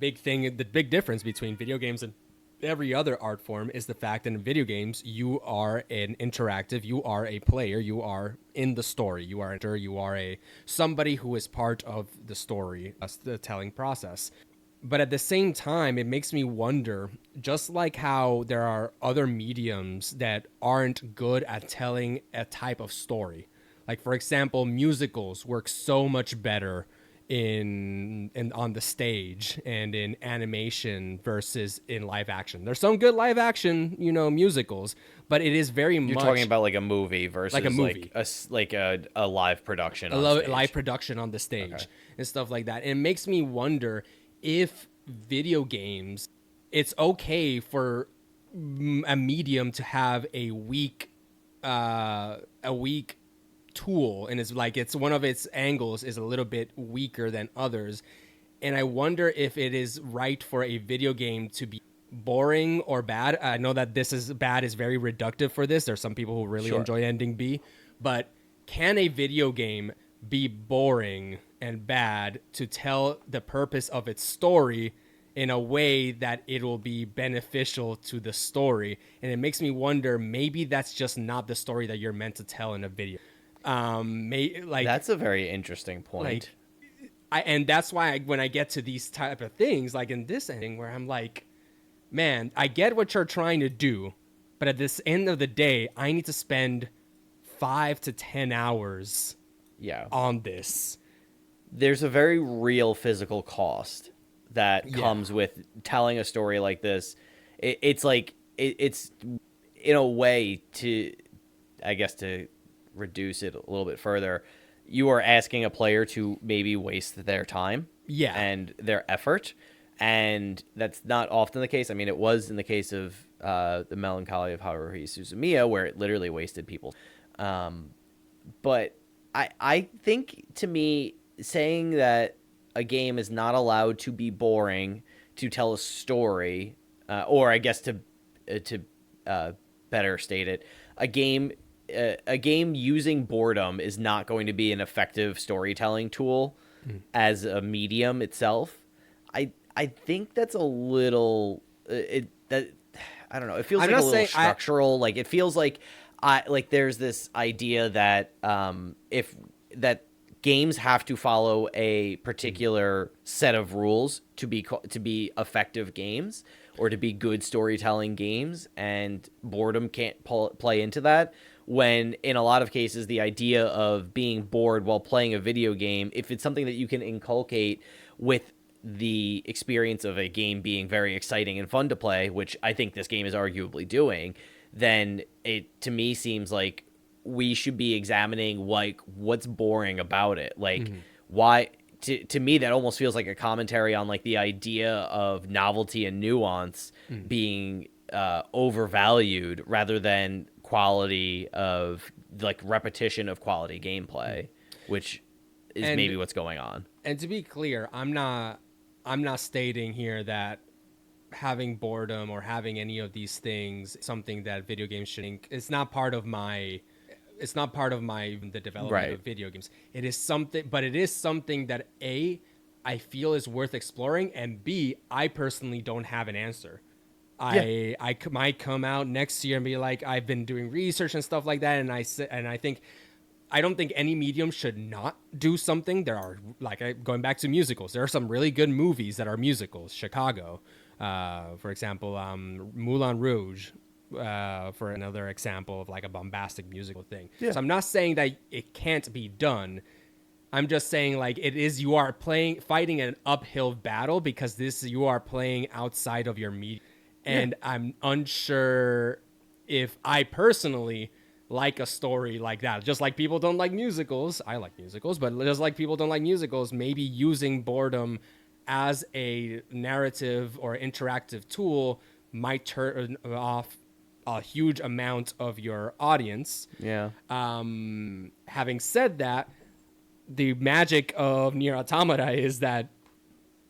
big difference between video games and every other art form is the fact that in video games, you are you are a player, you are in the story, you are somebody who is part of the story, the telling process. But at the same time, it makes me wonder, just like how there are other mediums that aren't good at telling a type of story. Like, for example, musicals work so much better in on the stage and in animation versus in live action. There's some good live action, musicals, but it is very much... You're talking about like a movie versus like a movie. like a live production on stage. Live production on the stage and stuff like that. And it makes me wonder if video games, it's okay for a medium to have a weak tool, and it's one of its angles is a little bit weaker than others, and I wonder if it is right for a video game to be boring or bad. I know that this is very reductive for this. There's some people who really enjoy ending B, but can a video game be boring and bad to tell the purpose of its story in a way that it will be beneficial to the story? And it makes me wonder, maybe that's just not the story that you're meant to tell in a video. That's a very interesting point. And that's why when I get to these type of things, like in this ending, where I'm like, man, I get what you're trying to do, but at this end of the day, I need to spend 5 to 10 hours on this. There's a very real physical cost that comes with telling a story like this. It's in a way, to, I guess, to reduce it a little bit further, you are asking a player to maybe waste their time and their effort, and that's not often the case. I mean, it was in the case of the Melancholy of Haruhi Suzumiya, where it literally wasted people. But I think, to me, saying that a game is not allowed to be boring to tell a story, or I guess to better state it, a game using boredom is not going to be an effective storytelling tool as a medium itself. I think that's a little I don't know. It feels like a little structural. Like, it feels like there's this idea that that games have to follow a particular set of rules to be effective games or to be good storytelling games, and boredom can't play into that. When in a lot of cases, the idea of being bored while playing a video game, if it's something that you can inculcate with the experience of a game being very exciting and fun to play, which I think this game is arguably doing, then it, to me, seems like we should be examining, like, what's boring about it. Like, why, to me, that almost feels like a commentary on, like, the idea of novelty and nuance being overvalued rather than quality of, like, repetition of quality gameplay, which is maybe what's going on. And to be clear, I'm not stating here that having boredom or having any of these things something that video games should. It's not part of my the development of video games. It is something, but it is something that A, I feel is worth exploring, and B, I personally don't have an answer. I might come out next year and be like, I've been doing research and stuff like that, and I think I don't think any medium should not do something. There are, going back to musicals, there are some really good movies that are musicals. Chicago, for example, Moulin Rouge, for another example of like a bombastic musical thing. Yeah. So I'm not saying that it can't be done. I'm just saying like you are fighting an uphill battle because you are playing outside of your medium. And I'm unsure if I personally like a story like that. Just like people don't like musicals. I like musicals, but just like people don't like musicals, maybe using boredom as a narrative or interactive tool might turn off a huge amount of your audience. Yeah. Having said that, the magic of Nier Automata is that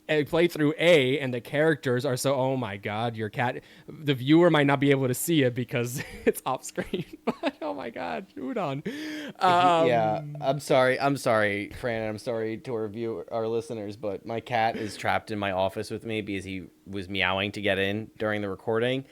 I play through A and the characters are so, oh my god, your cat, the viewer might not be able to see it because it's off screen, but oh my god, Udon. Yeah, I'm sorry, Fran. I'm sorry to our listeners, but my cat is trapped in my office with me because he was meowing to get in during the recording,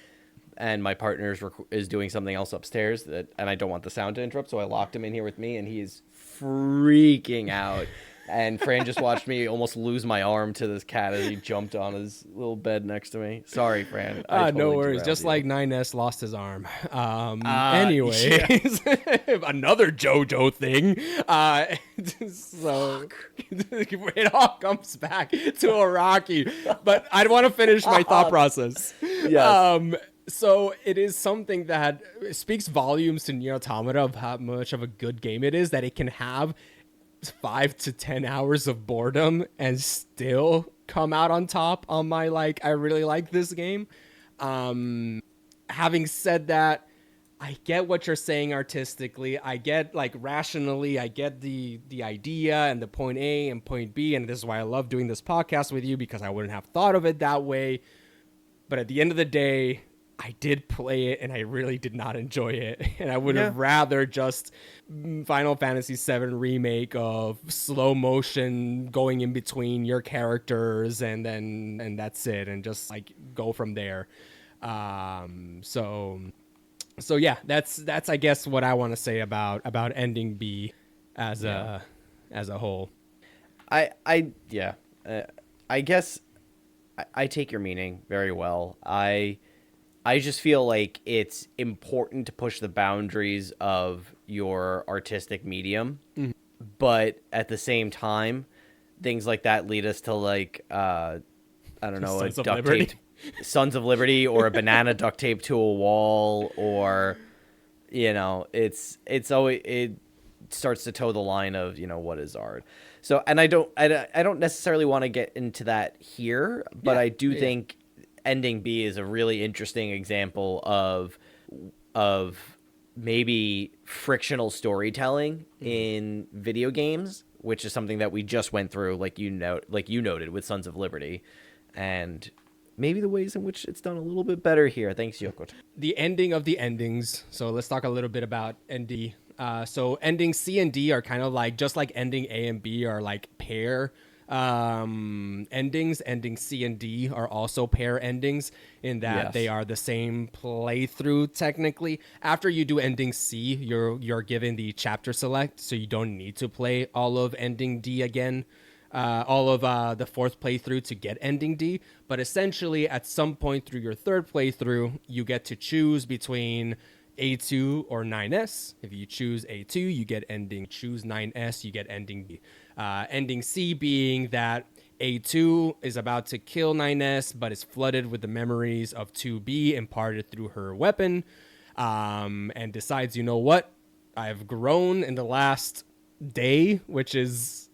and my partner is doing something else upstairs and I don't want the sound to interrupt, so I locked him in here with me, and he is freaking out. And Fran just watched me almost lose my arm to this cat as he jumped on his little bed next to me. Sorry, Fran. No worries. Just like 9S lost his arm. Anyways, another JoJo thing. So it all comes back to Araki. But I want to finish my thought process. Yes. So it is something that speaks volumes to Nier Automata of how much of a good game it is, that it can have 5 to 10 hours of boredom and still come out on top on my I really like this game. Having said that, I get what you're saying artistically. I get rationally, I get the idea and the point A and point B, and this is why I love doing this podcast with you, because I wouldn't have thought of it that way. But at the end of the day, I did play it and I really did not enjoy it. And I would have rather just Final Fantasy VII remake of slow motion going in between your characters and that's it. And just go from there. So yeah, that's I guess what I want to say about ending B as a whole. I guess I take your meaning very well. I just feel like it's important to push the boundaries of your artistic medium, but at the same time, things like that lead us to I don't know, a duct tape, Sons of Liberty, or a banana duct tape to a wall, or it's always, it starts to toe the line of what is art. So, and I don't necessarily want to get into that here, but I do think ending B is a really interesting example of maybe frictional storytelling in video games, which is something that we just went through, like you noted with Sons of Liberty, and maybe the ways in which it's done a little bit better here. Thanks, Yoko. The ending of the endings. So let's talk a little bit about ND. So ending C and D are kind of just like ending A and B are pair endings. Ending C and D are also pair endings in that they are the same playthrough technically. After you do ending C, you're given the chapter select, so you don't need to play all of ending D again, all of the fourth playthrough to get ending D. But essentially, at some point through your third playthrough, you get to choose between A2 or 9S. If you choose A2, you get ending. Choose 9S, you get ending B. Ending C being that A2 is about to kill 9S, but is flooded with the memories of 2B imparted through her weapon, and decides, you know what? I've grown in the last day, which is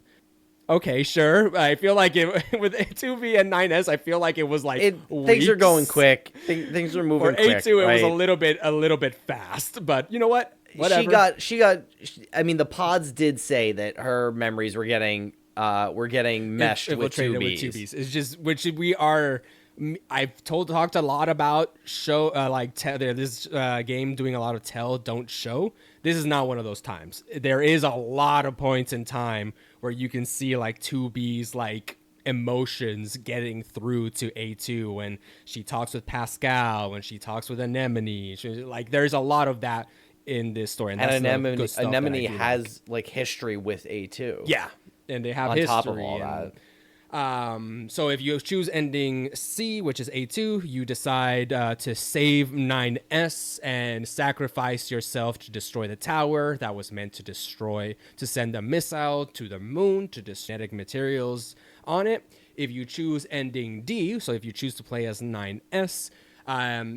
okay, sure. I feel like with 2B and 9S, I feel like it was things are going quick. Things are moving quick. A2, right? It was a little bit fast, but you know what? Whatever. She got. I mean, the pods did say that her memories were getting meshed with 2Bs. It's just which we are. I've talked a lot about this game doing a lot of tell, don't show. This is not one of those times. There is a lot of points in time where you can see 2B's emotions getting through to A2 when she talks with Pascal, when she talks with Anemone. There's a lot of that in this story. And And that's the Anemone, good stuff that I Anemone do has like history with A2. yeah, and they have On history. top of all that. So if you choose ending C, which is A2, you decide to save 9S and sacrifice yourself to destroy the tower that was meant to destroy, to send a missile to the moon to destroy genetic materials on it. If you choose ending D, so if you choose to play as 9S,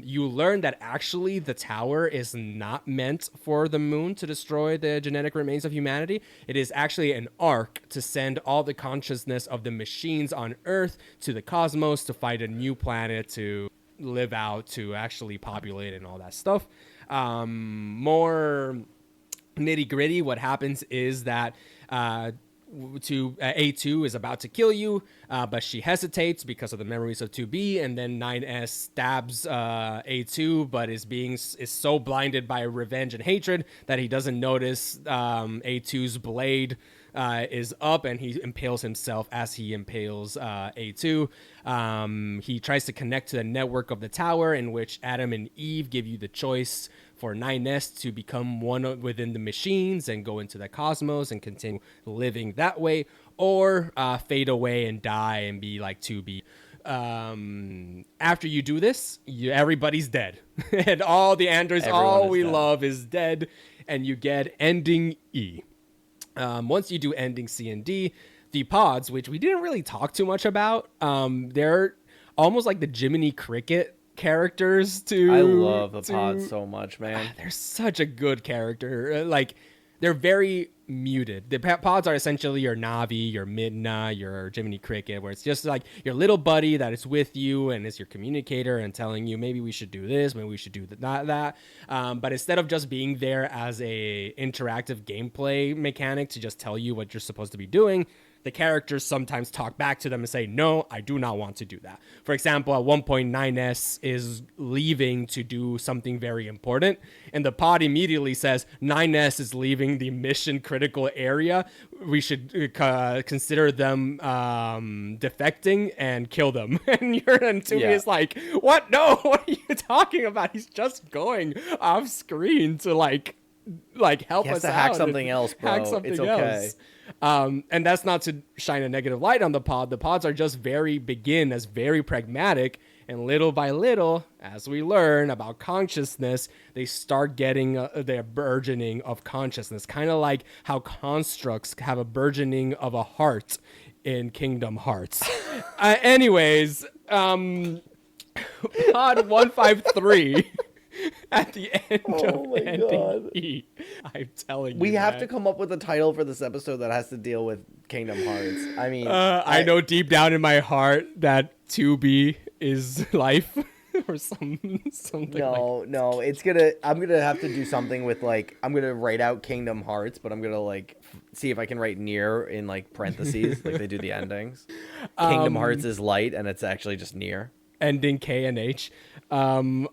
you learn that actually the tower is not meant for the moon to destroy the genetic remains of humanity. It is actually an arc to send all the consciousness of the machines on Earth to the cosmos to fight a new planet to live out, to actually populate and all that stuff. More nitty gritty, what happens is that A2 is about to kill you, but she hesitates because of the memories of 2B, and then 9S stabs A2, but is so blinded by revenge and hatred that he doesn't notice A2's blade is up, and he impales himself as he impales A2. He tries to connect to the network of the tower, in which Adam and Eve give you the choice for 9S to become one within the machines and go into the cosmos and continue living that way, or fade away and die and be like 2B. After you do this, everybody's dead. And all the androids, all we love is dead, and you get ending E. Once you do ending C and D, the pods, which we didn't really talk too much about, they're almost like the Jiminy Cricket characters I love the pods so much, man. They're such a good character. Like, they're very muted. The pods are essentially your Navi, your Midna, your Jiminy Cricket, where it's just like your little buddy that is with you and is your communicator and telling you maybe we should do this, maybe we should do that. But instead of just being there as a interactive gameplay mechanic to just tell you what you're supposed to be doing, the characters sometimes talk back to them and say, no, I do not want to do that. For example, at one point, 9S is leaving to do something very important, and the pod immediately says, 9S is leaving the mission critical area. We should consider them defecting and kill them. And Tumi is like, what? No, what are you talking about? He's just going off screen to like help us out. Hack something else, bro. It's okay. And that's not to shine a negative light on the pod. The pods are just very pragmatic, and little by little, as we learn about consciousness, they start getting their burgeoning of consciousness, kind of like how constructs have a burgeoning of a heart in Kingdom Hearts. Anyways, pod 153. At the end of ending E. I'm telling you, we have to come up with a title for this episode that has to deal with Kingdom Hearts. I mean, I know deep down in my heart that 2B is life or something. No, I'm gonna have to do something with like, I'm gonna write out Kingdom Hearts, but I'm gonna like see if I can write Nier in like parentheses, like they do the endings. Kingdom Hearts is light, and it's actually just Nier. Ending K and H, so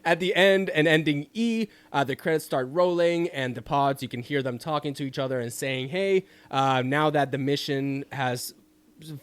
at the end and ending E, the credits start rolling, and the pods, you can hear them talking to each other and saying, hey, now that the mission has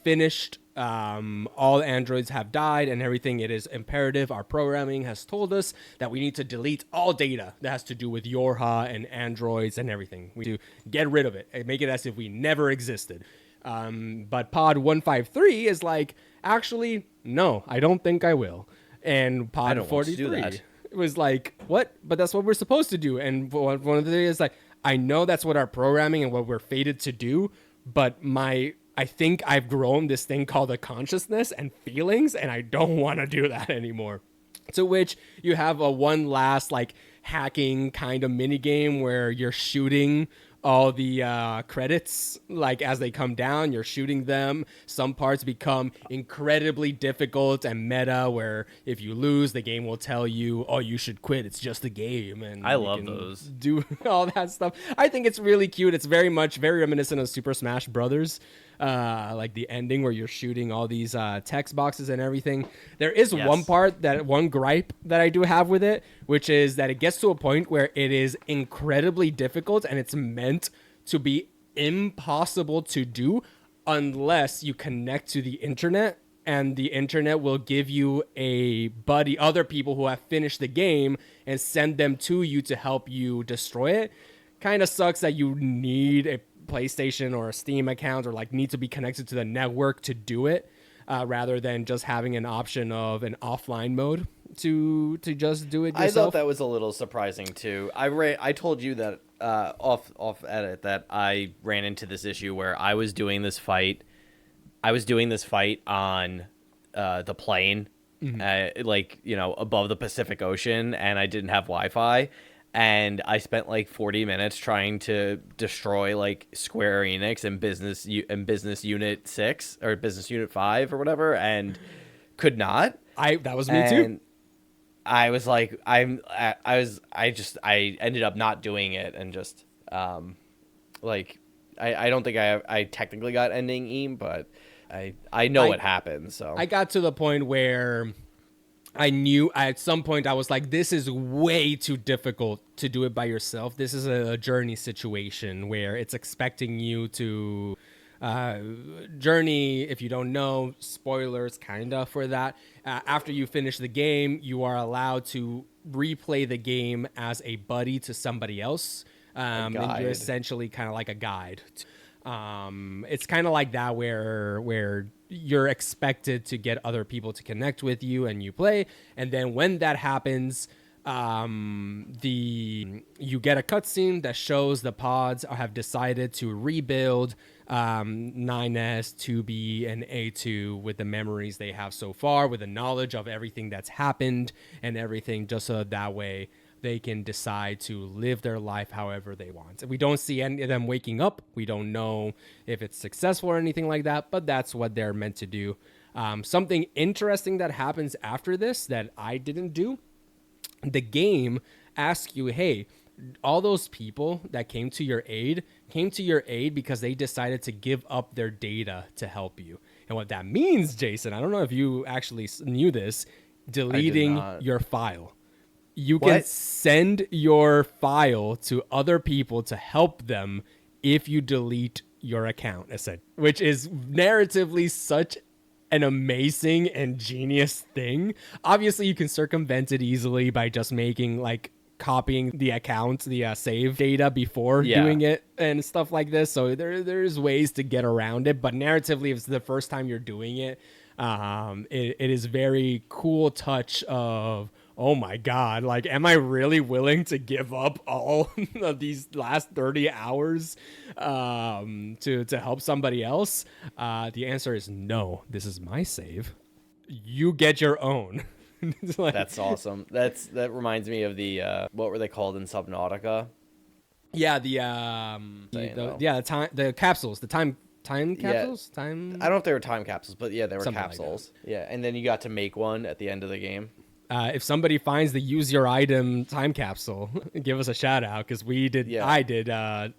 finished, all androids have died and everything, it is imperative. Our programming has told us that we need to delete all data that has to do with Yorha and androids and everything. We do get rid of it and make it as if we never existed. But pod 153 is like, actually, no, I don't think I will. And pod 43 was like, what? But that's what we're supposed to do. And one of the things is like, I know that's what our programming and what we're fated to do, but I think I've grown this thing called a consciousness and feelings, and I don't want to do that anymore. To which you have a one last like hacking kind of mini game where you're shooting all the credits, like as they come down, you're shooting them. Some parts become incredibly difficult and meta, where if you lose, the game will tell you, oh, you should quit, it's just a game. And I love those. Do all that stuff. I think it's really cute. It's very reminiscent of Super Smash Brothers. Like the ending where you're shooting all these text boxes and everything. There is one gripe that I do have with it, which is that it gets to a point where it is incredibly difficult and it's meant to be impossible to do unless you connect to the internet and the internet will give you a buddy, other people who have finished the game, and send them to you to help you destroy it. Kind of sucks that you need a PlayStation or a Steam account or like need to be connected to the network to do it, rather than just having an option of an offline mode to just do it yourself. I thought that was a little surprising too. I told you that off edit that I ran into this issue where I was doing this fight. I was doing this fight on the plane, like, you know, above the Pacific Ocean, and I didn't have Wi-Fi. And I spent like 40 minutes trying to destroy like Square Enix and Business Unit 6 or Business Unit 5 or whatever, and could not. That was me too. I was like, I ended up not doing it, and just like I don't think I technically got ending E, but I know what happened. So I got to the point where I knew at some point I was like, this is way too difficult to do it by yourself. This is a journey situation where it's expecting you to journey. If you don't know, spoilers kind of for that. After you finish the game, you are allowed to replay the game as a buddy to somebody else. And you're essentially kind of like a guide. It's kind of like that where you're expected to get other people to connect with you and you play. And then when that happens, you get a cutscene that shows the pods have decided to rebuild 9S, 2B, and A2 with the memories they have so far, with the knowledge of everything that's happened and everything, just so that way they can decide to live their life however they want. We don't see any of them waking up. We don't know if it's successful or anything like that, but that's what they're meant to do. Something interesting that happens after this that I didn't do, the game asks you, hey, all those people that came to your aid because they decided to give up their data to help you. And what that means, Jason, I don't know if you actually knew this, deleting your file. You can send your file to other people to help them if you delete your account, which is narratively such an amazing and genius thing. Obviously, you can circumvent it easily by just making like copying the account, the save data before doing it and stuff like this. So there's ways to get around it. But narratively, if it's the first time you're doing it, it is very cool touch of, oh my God, like, am I really willing to give up all of these last 30 hours to help somebody else? The answer is no. This is my save. You get your own. Like, that's awesome. That reminds me of the what were they called in Subnautica? Yeah, the capsules, the time capsules. I don't know if they were time capsules, but yeah, they were capsules. Like, yeah, and then you got to make one at the end of the game. If somebody finds the use your item time capsule, give us a shout out, because we did. Yeah. I did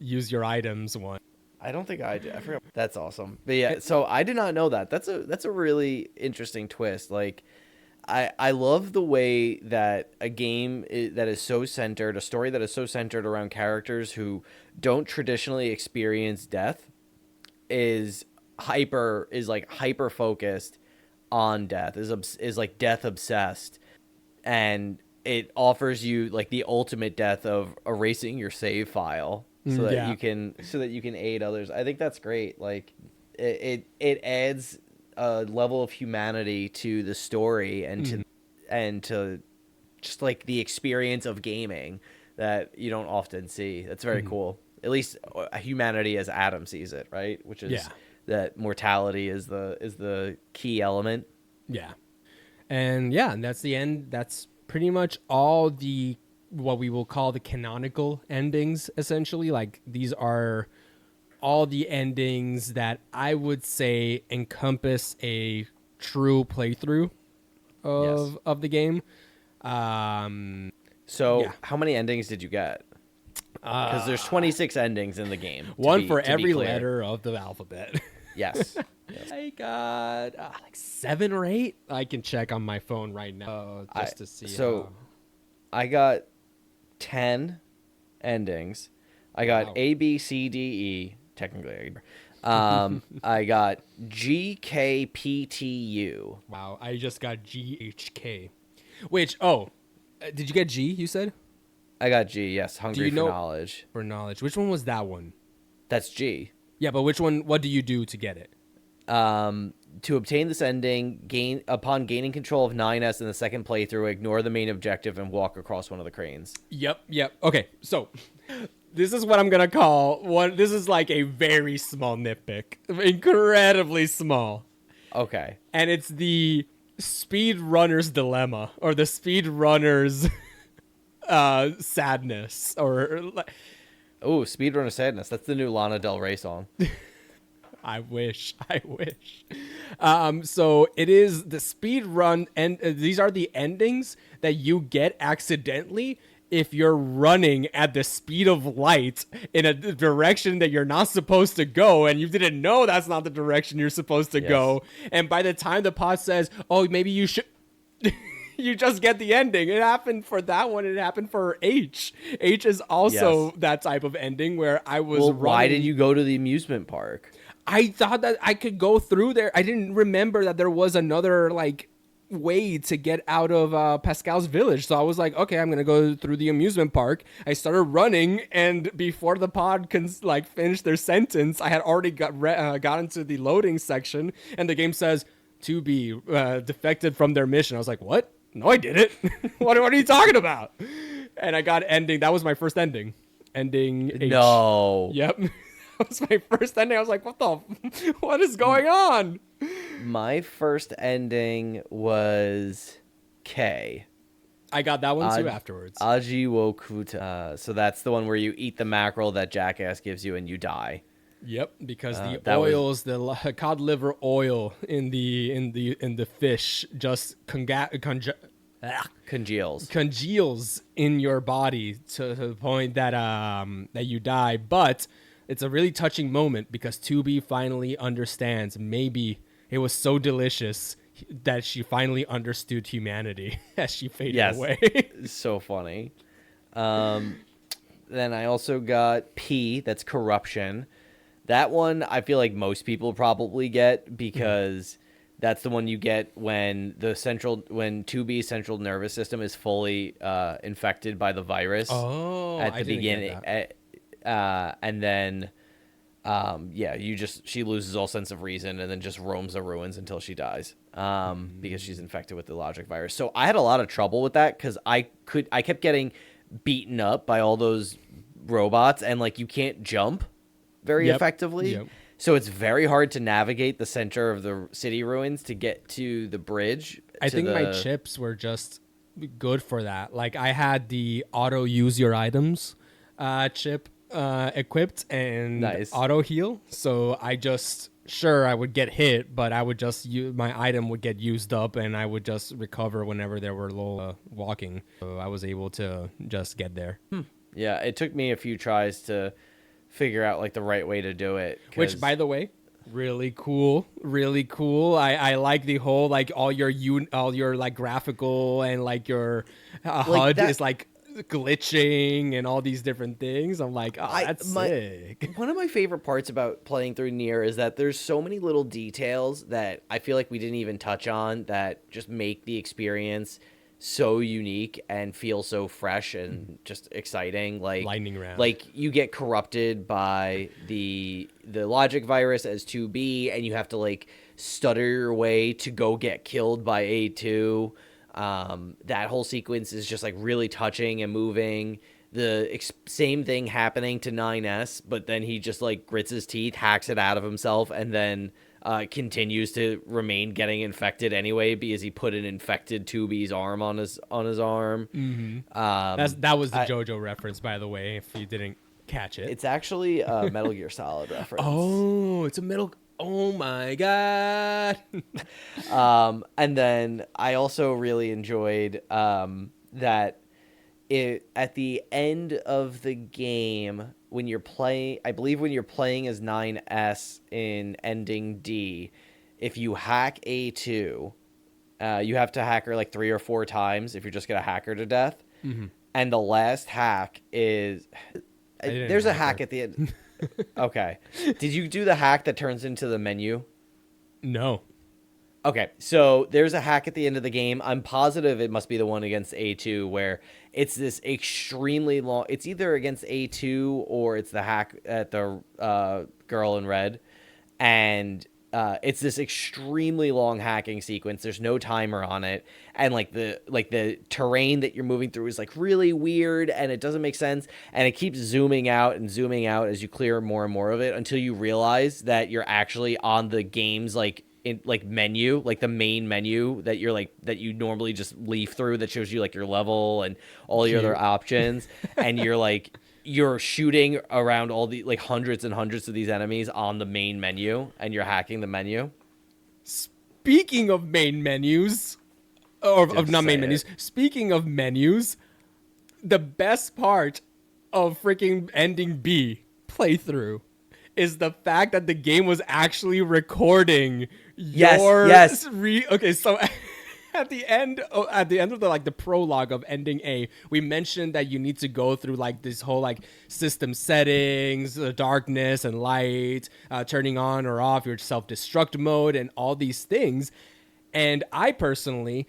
use your items one. I don't think I did. I forgot. That's awesome. But yeah, so I did not know that. That's a really interesting twist. Like, I love the way that a game that is so centered, a story that is so centered around characters who don't traditionally experience death, is hyper focused on death, is like death obsessed, and it offers you like the ultimate death of erasing your save file so that you can aid others. I think that's great. Like it adds a level of humanity to the story and to just like the experience of gaming that you don't often see. That's very cool. At least humanity as Adam sees it, right? Which is that mortality is the key element. Yeah. And that's the end. That's pretty much all the what we will call the canonical endings, essentially. Like, these are all the endings that I would say encompass a true playthrough of the game. So how many endings did you get? Because there's 26 endings in the game. One for every letter of the alphabet. Yes. I got like 7 or 8. I can check on my phone right now just to see. So I got 10 endings. I got A, B, C, D, E. Technically, I got GKPTU. Wow, I just got GHK. Which, did you get G, you said? I got G, yes. Do Hungry you for know knowledge. for knowledge? Which one was that one? That's G. Yeah, but which one? What do you do to get it? To obtain this ending, upon gaining control of 9S in the second playthrough, ignore the main objective and walk across one of the cranes. Yep. Okay, so this is what I'm gonna call one. This is like a very small nitpick, incredibly small, Okay. and it's the speedrunner's dilemma or the speedrunner's sadness or. Oh, Speedrunner Sadness. That's the new Lana Del Rey song. I wish. So it is the speed run, and these are the endings that you get accidentally if you're running at the speed of light in a direction that you're not supposed to go, and you didn't know that's not the direction you're supposed to go. And by the time the pod says, "Oh, maybe you should," you just get the ending. It happened for that one. It happened for H. H is also that type of ending where I was. Well, running. why did you go to the amusement park? I thought that I could go through there. I didn't remember that there was another way to get out of Pascal's village. So I was like, okay, I'm gonna go through the amusement park. I started running, and before the pod can finish their sentence, I had already got into the loading section, and the game says to be defected from their mission. I was like, what? No, I didn't. What are you talking about? And I got ending. That was my first ending. Ending H. No. Yep. That was my first ending. I was like, what is going on? My first ending was K. I got that one too afterwards. Ajiwokuta. So that's the one where you eat the mackerel that Jackass gives you and you die. Yep, because the oils, the cod liver oil in the fish just congeals in your body to the point that that you die. But it's a really touching moment because 2B finally understands. Maybe it was so delicious that she finally understood humanity as she faded away. So funny. Then I also got P, that's corruption. That one I feel like most people probably get because that's the one you get when 2B's central nervous system is fully infected by the virus. Oh, at the beginning. And then she loses all sense of reason and then just roams the ruins until she dies because she's infected with the logic virus. So I had a lot of trouble with that because I kept getting beaten up by all those robots, and you can't jump very effectively. Yep. So it's very hard to navigate the center of the city ruins to get to the bridge. I think my chips were just good for that. I had the auto use your items chip equipped and auto heal. So I would get hit, but I would just my item would get used up and I would just recover whenever there were low walking. So I was able to just get there. Yeah, it took me a few tries to figure out the right way to do it. Which, by the way, really cool. I like the whole all your graphical and your HUD is glitching and all these different things. I'm like, that's sick. One of my favorite parts about playing through Nier is that there's so many little details that I feel like we didn't even touch on that just make the experience so unique and feel so fresh and just exciting. Lightning round. You get corrupted by the logic virus as 2B, and you have to stutter your way to go get killed by A2. That whole sequence is just really touching and moving. The same thing happening to 9S, but then he just grits his teeth, hacks it out of himself, and then continues to remain getting infected anyway because he put an infected 2B's arm on his arm. Mm-hmm. That was the JoJo reference, by the way, if you didn't catch it. It's actually a Metal Gear Solid reference. Oh, it's a Metal... Oh my god. And then I also really enjoyed that at the end of the game when you're playing, I believe when you're playing as 9S in ending D, if you hack A2, you have to hack her 3 or 4 times if you're just gonna hack her to death. Mm-hmm. And the last hack is there's a hack at the end. Okay. Did you do the hack that turns into the menu? No. Okay, so there's a hack at the end of the game. I'm positive it must be the one against A2 where it's this extremely long. It's either against A2 or it's the hack at the girl in red, and it's this extremely long hacking sequence. There's no timer on it, and like the terrain that you're moving through is like really weird, and it doesn't make sense, and it keeps zooming out and zooming out as you clear more and more of it until you realize that you're actually on the game's menu, like the main menu that you're like that you normally just leaf through that shows you like your level and all your other options, and you're shooting around all the like hundreds and hundreds of these enemies on the main menu, and you're hacking the menu. Speaking of main menus, or Just of not main say menus, it. speaking of menus, the best part of freaking ending B playthrough is the fact that the game was actually recording your Yes. okay, so at the end of the prologue of ending A, we mentioned that you need to go through like this whole like system settings, darkness and light, turning on or off your self-destruct mode and all these things. And I personally,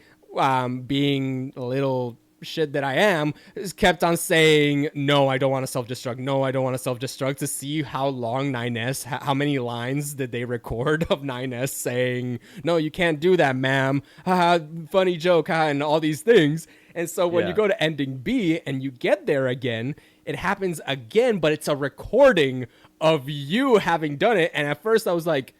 being a little shit that I am, kept on saying, no, I don't want to self-destruct. No, I don't want to self-destruct, to see how long 9S, how many lines did they record of 9S saying, no, you can't do that, ma'am. Funny joke, and all these things. And so when you go to ending B and you get there again, it happens again, but it's a recording of you having done it. And at first I was like,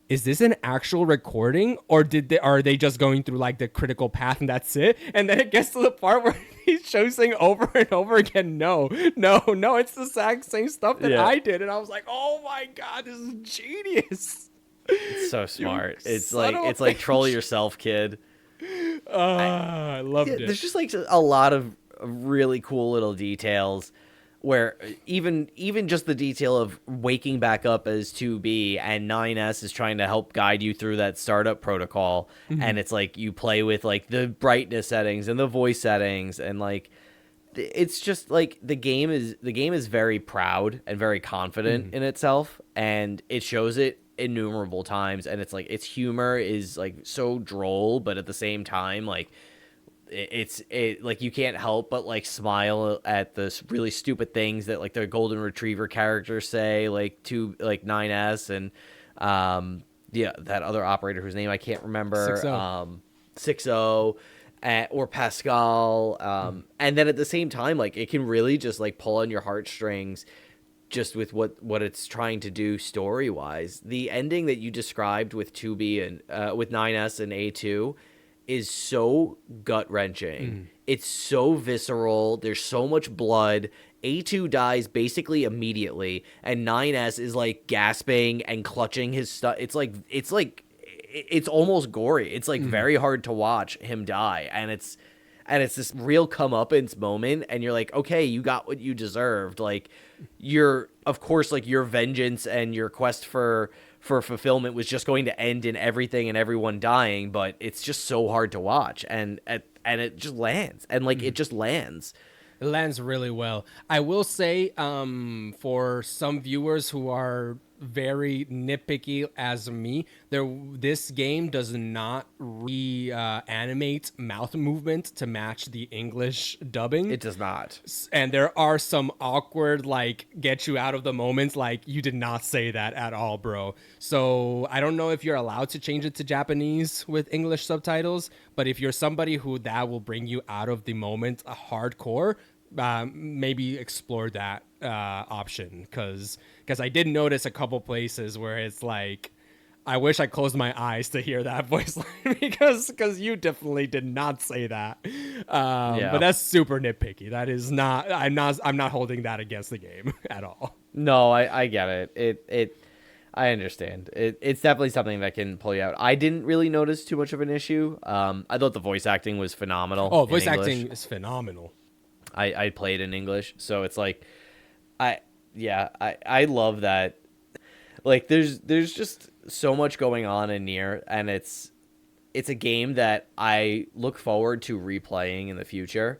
is this an actual recording, or are they just going through like the critical path and that's it? And then it gets to the part where he's saying over and over again, no, it's the exact same stuff that I did. And I was like, oh my God, this is genius. It's so smart. It's like troll yourself, kid. I loved it. There's just like a lot of really cool little details where even just the detail of waking back up as 2B and 9S is trying to help guide you through that startup protocol. Mm-hmm. And it's like you play with like the brightness settings and the voice settings, and like it's just like the game is very proud and very confident in itself, and it shows it innumerable times. And it's like its humor is like so droll, but at the same time like it's like you can't help but like smile at the really stupid things that like the golden retriever characters say, like to like 9S and that other operator whose name I can't remember, 60 or Pascal, and then at the same time like it can really just like pull on your heartstrings just with what it's trying to do story wise. The ending that you described with 2B and with 9S and A2 is so gut-wrenching. It's so visceral. There's so much blood. A2 dies basically immediately, and 9S is like gasping and clutching his stuff. It's almost gory. It's like very hard to watch him die, and it's this real comeuppance moment, and you're like, okay, you got what you deserved. Like, of course, like your vengeance and your quest for fulfillment was just going to end in everything and everyone dying, but it's just so hard to watch, and it just lands, and like it just lands. It lands really well. I will say, for some viewers who are very nitpicky as me, this game does not animate mouth movement to match the English dubbing. It does not. And there are some awkward, like, get you out of the moments, like, you did not say that at all, bro. So I don't know if you're allowed to change it to Japanese with English subtitles, but if you're somebody who that will bring you out of the moment hardcore, maybe explore that option, because I did notice a couple places where it's like, I wish I closed my eyes to hear that voice line because you definitely did not say that. But that's super nitpicky. That is not. I'm not holding that against the game at all. No, I get it. I understand. It's definitely something that can pull you out. I didn't really notice too much of an issue. I thought the voice acting was phenomenal. Oh, voice acting is phenomenal. I played in English, so it's like, I love that. Like there's just so much going on in Nier, and it's a game that I look forward to replaying in the future.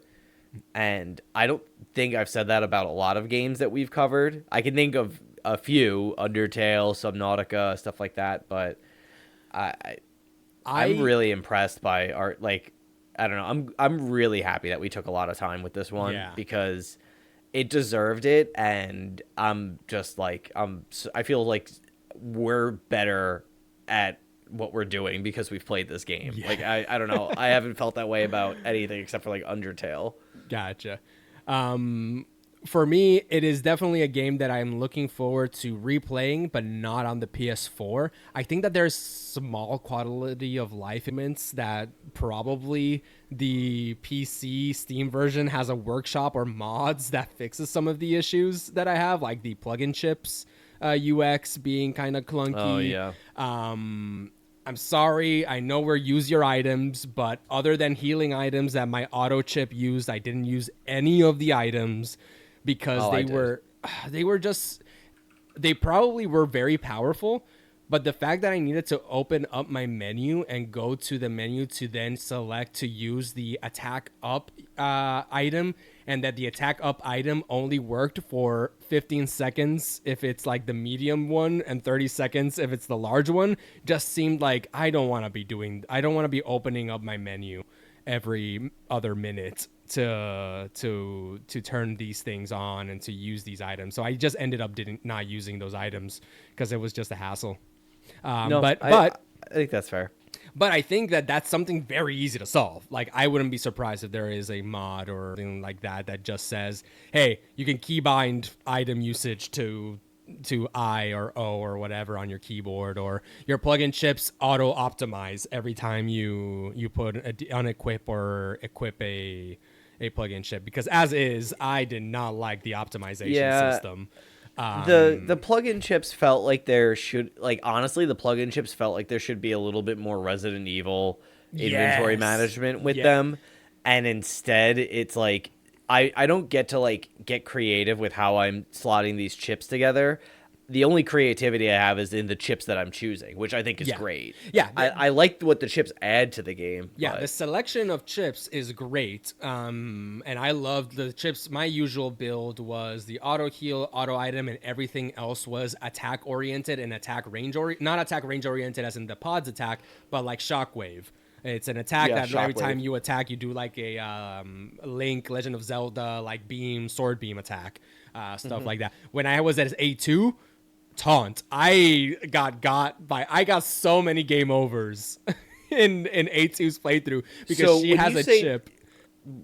And I don't think I've said that about a lot of games that we've covered. I can think of a few Undertale, Subnautica, stuff like that, but I'm I really impressed by art. Like, I don't know. I'm really happy that we took a lot of time with this one yeah. because it deserved it, and I'm just like I feel like we're better at what we're doing because we've played this game. Yeah. Like I don't know. I haven't felt that way about anything except for like Undertale. Gotcha. For me, it is definitely a game that I'm looking forward to replaying, but not on the PS4. I think that there's small quality of life elements that probably the PC Steam version has a workshop or mods that fixes some of the issues that I have, like the plugin chips UX being kind of clunky. Oh yeah. I'm sorry. I know we're use your items, but other than healing items that my auto chip used, I didn't use any of the items because Oh, they were just, they probably were very powerful, but the fact that I needed to open up my menu and go to the menu to then select to use the attack up item, and that the attack up item only worked for 15 seconds if it's like the medium one and 30 seconds if it's the large one, just seemed like I don't want to be opening up my menu every other minute to turn these things on and to use these items. So I just ended up not using those items because it was just a hassle. No, But I think that's fair. but I think that that's something very easy to solve. Like, I wouldn't be surprised if there is a mod or something like that that just says, hey, you can keybind item usage to I or O or whatever on your keyboard, or your plugin chips auto optimize every time you put unequip or equip a plugin chip. Because as is, I did not like the optimization system. The plugin chips felt like honestly, the plugin chips felt like there should be a little bit more Resident Evil inventory management with them, and instead it's like I don't get to like get creative with how I'm slotting these chips together. The only creativity I have is in the chips that I'm choosing, which I think is great. Yeah, I like what the chips add to the game. Yeah, but the selection of chips is great. And I loved the chips. My usual build was the auto heal, auto item, and everything else was attack oriented and attack range not attack range oriented as in the pods attack, but like shockwave. It's an attack that every time you attack, you do like a Link, Legend of Zelda, like beam, sword beam attack, stuff like that. When I was at A2, taunt, I got so many game overs in A2's playthrough because she has a chip.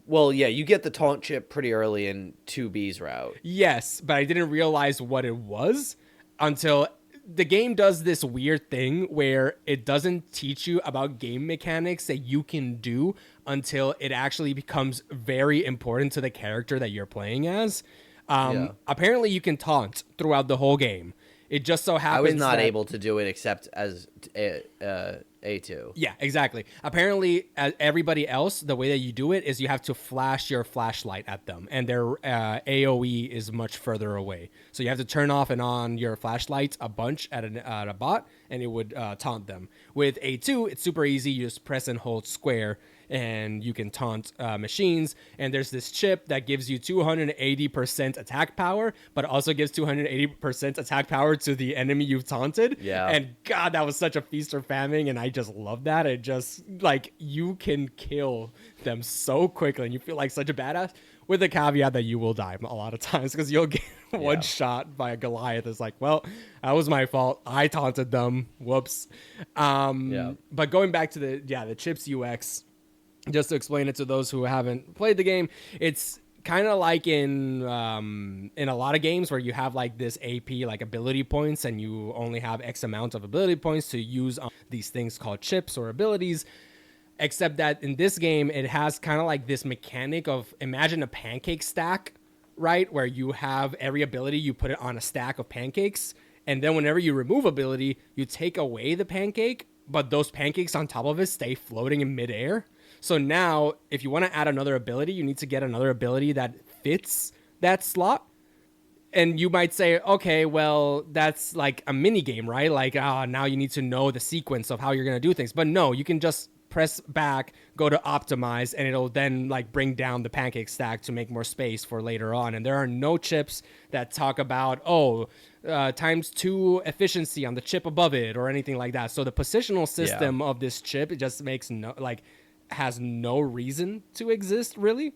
Well, yeah, you get the taunt chip pretty early in 2B's route. Yes, but I didn't realize what it was until the game does this weird thing where it doesn't teach you about game mechanics that you can do until it actually becomes very important to the character that you're playing as. Apparently you can taunt throughout the whole game. It just so happens I was not able to do it except as A2. Yeah, exactly. Apparently, as everybody else, the way that you do it is you have to flash your flashlight at them, and their AoE is much further away. So you have to turn off and on your flashlights a bunch at a bot, and it would taunt them. With A2, it's super easy. You just press and hold square, and you can taunt machines. And there's this chip that gives you 280% attack power, but also gives 280% attack power to the enemy you've taunted. Yeah. And God, that was such a feast or famine, and I just love that. It just, like, you can kill them so quickly, and you feel like such a badass, with the caveat that you will die a lot of times, because you'll get one shot by a Goliath. It's like, well, that was my fault. I taunted them. Whoops. But going back to the chips UX, just to explain it to those who haven't played the game, it's kind of like in a lot of games where you have like this AP, like ability points, and you only have X amount of ability points to use on these things called chips or abilities. Except that in this game, it has kind of like this mechanic of, imagine a pancake stack, right? Where you have every ability, you put it on a stack of pancakes. And then whenever you remove ability, you take away the pancake, but those pancakes on top of it stay floating in midair. So now, if you want to add another ability, you need to get another ability that fits that slot. And you might say, okay, well, that's like a mini game, right? Like, now you need to know the sequence of how you're going to do things. But no, you can just press back, go to optimize, and it'll then like bring down the pancake stack to make more space for later on. And there are no chips that talk about, ×2 efficiency on the chip above it or anything like that. So the positional system of this chip, it just makes has no reason to exist, really.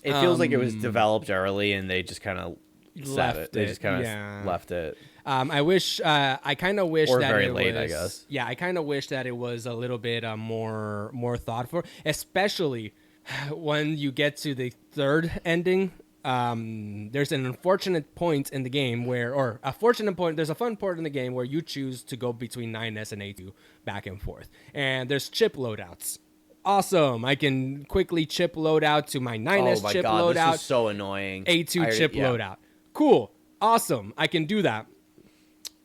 It feels like it was developed early and they just kind of left it. They just kind of left it. I kind of wish or that very it late, was, I guess. Yeah, I kind of wish that it was a little bit more thoughtful, especially when you get to the third ending. There's an unfortunate point in the game there's a fun part in the game where you choose to go between 9S and A2 back and forth. And there's chip loadouts. Awesome. I can quickly chip loadout to my 9S chip loadout. This is so annoying. A2 chip loadout. Cool. Awesome. I can do that.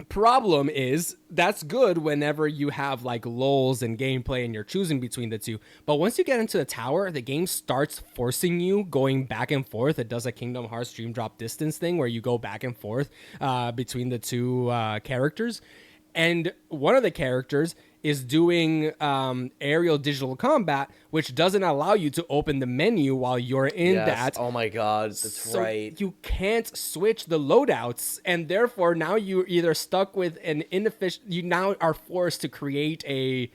Problem is, that's good whenever you have like lulls in gameplay and you're choosing between the two. But once you get into the tower, the game starts forcing you going back and forth. It does a Kingdom Hearts Dream Drop Distance thing where you go back and forth between the two characters. And one of the characters is doing aerial digital combat, which doesn't allow you to open the menu while you're in that. Oh my god, that's right. You can't switch the loadouts, and therefore now you're either stuck with an inefficient. You now are forced to create a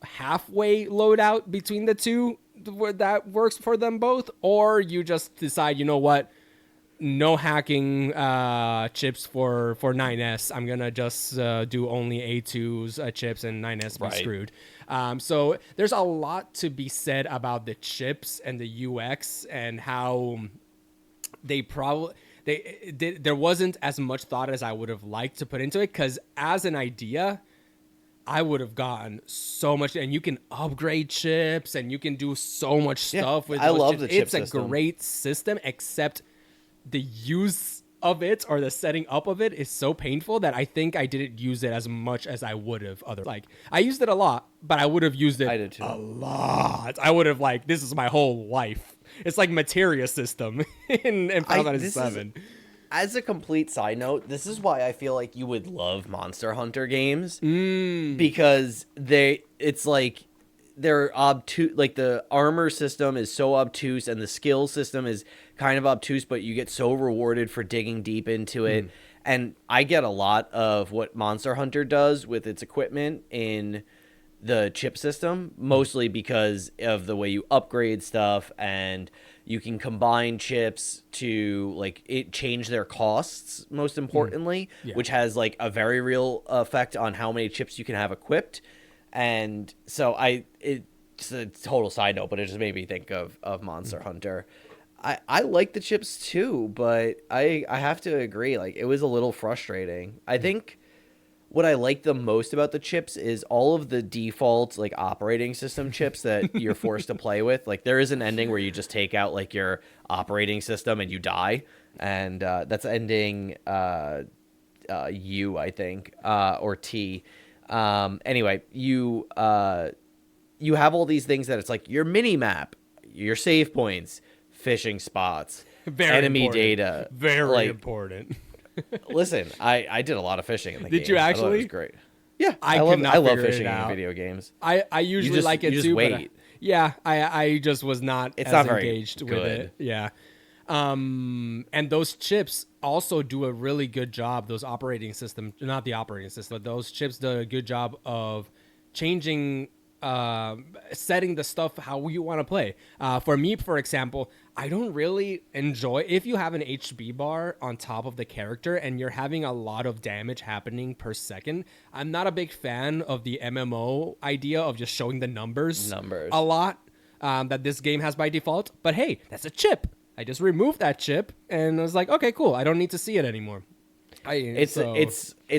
halfway loadout between the two that works for them both, or you just decide, you know what? No hacking chips for 9S. I'm gonna just do only A2's chips and 9S be screwed. So there's a lot to be said about the chips and the UX and how there wasn't as much thought as I would have liked to put into it, because as an idea, I would have gotten so much, and you can upgrade chips and you can do so much stuff with those I love chips. the chip It's system. a great system, except the use of it or the setting up of it is so painful that I think I didn't use it as much as I would have Like, I used it a lot, but I would have used it a lot. I would have this is my whole life. It's like materia system in Final Fantasy 7. As a complete side note, this is why I feel like you would love Monster Hunter games, because they're obtuse. Like, the armor system is so obtuse and the skill system is kind of obtuse, but you get so rewarded for digging deep into it. And I get a lot of what Monster Hunter does with its equipment in the chip system, mostly because of the way you upgrade stuff, and you can combine chips to change their costs, most importantly, which has a very real effect on how many chips you can have equipped. And so it's a total side note, but it just made me think of Monster Hunter. I like the chips too, but I have to agree, it was a little frustrating. I think what I like the most about the chips is all of the default operating system chips that you're forced to play with. There is an ending where you just take out your operating system and you die, and that's ending U, I think, or T. Anyway, you have all these things that it's your mini map, your save points, fishing spots, enemy data. Very important. Listen, I did a lot of fishing in the game. Did you actually? It was great. Yeah, I love fishing in video games. I usually like it too. Wait. But I just was not as engaged with it. Yeah. And those chips also do a really good job. Those operating system, not the operating system, but those chips do a good job of changing, setting the stuff how you want to play. For me, for example, I don't really enjoy if you have an HB bar on top of the character and you're having a lot of damage happening per second. I'm not a big fan of the MMO idea of just showing the numbers a lot that this game has by default. But hey, that's a chip. I just removed that chip and I was like, okay, cool. I don't need to see it anymore. It's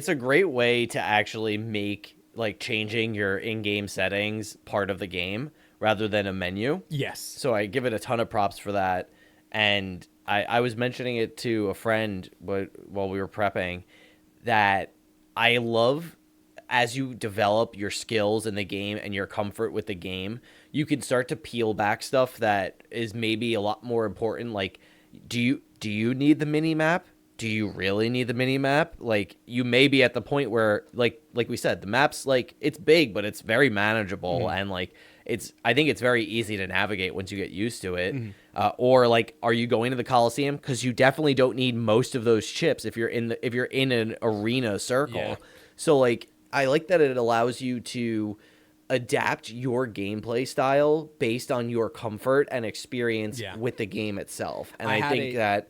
a great way to actually make changing your in-game settings part of the game rather than a menu. Yes. So I give it a ton of props for that. And I was mentioning it to a friend while we were prepping that I love, as you develop your skills in the game and your comfort with the game, you can start to peel back stuff that is maybe a lot more important. Do you need the mini map? Do you really need the mini map? You may be at the point where, like we said, the map's it's big, but it's very manageable, and I think it's very easy to navigate once you get used to it. Or like, are you going to the Coliseum? Because you definitely don't need most of those chips if you're in an arena circle. Yeah. So like, I like that it allows you to adapt your gameplay style based on your comfort and experience with the game itself. And I think that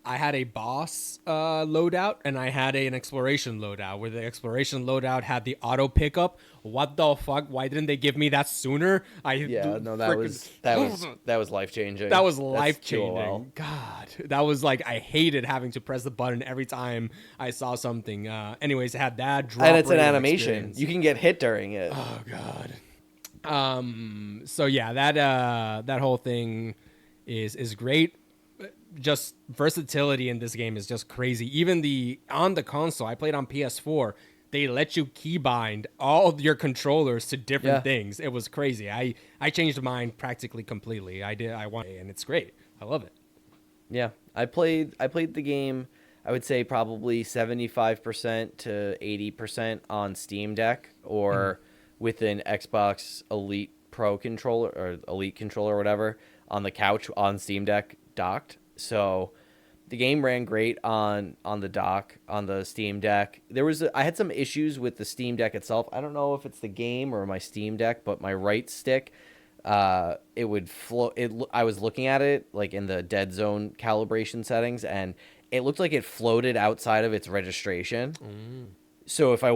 I had a boss loadout and I had an exploration loadout, where the exploration loadout had the auto pickup. What the fuck? Why didn't they give me that sooner? That was life changing. That was life changing. God, that was like, I hated having to press the button every time I saw something. Anyways, it had that drop, and it's an animation. Experience. You can get hit during it. Oh God. So yeah, that whole thing is great. Just versatility in this game is just crazy. Even on the console, I played on PS4. They let you keybind all your controllers to different things. It was crazy. I changed mine practically completely. I wanted, and it's great. I love it. Yeah, I played the game. I would say probably 75% to 80% on Steam Deck or with an Xbox Elite Pro controller or Elite controller or whatever on the couch on Steam Deck docked. So the game ran great on the dock, on the Steam Deck. I had some issues with the Steam Deck itself. I don't know if it's the game or my Steam Deck, but my right stick, it would float. I was looking at it like in the dead zone calibration settings, and it looked like it floated outside of its registration. So if I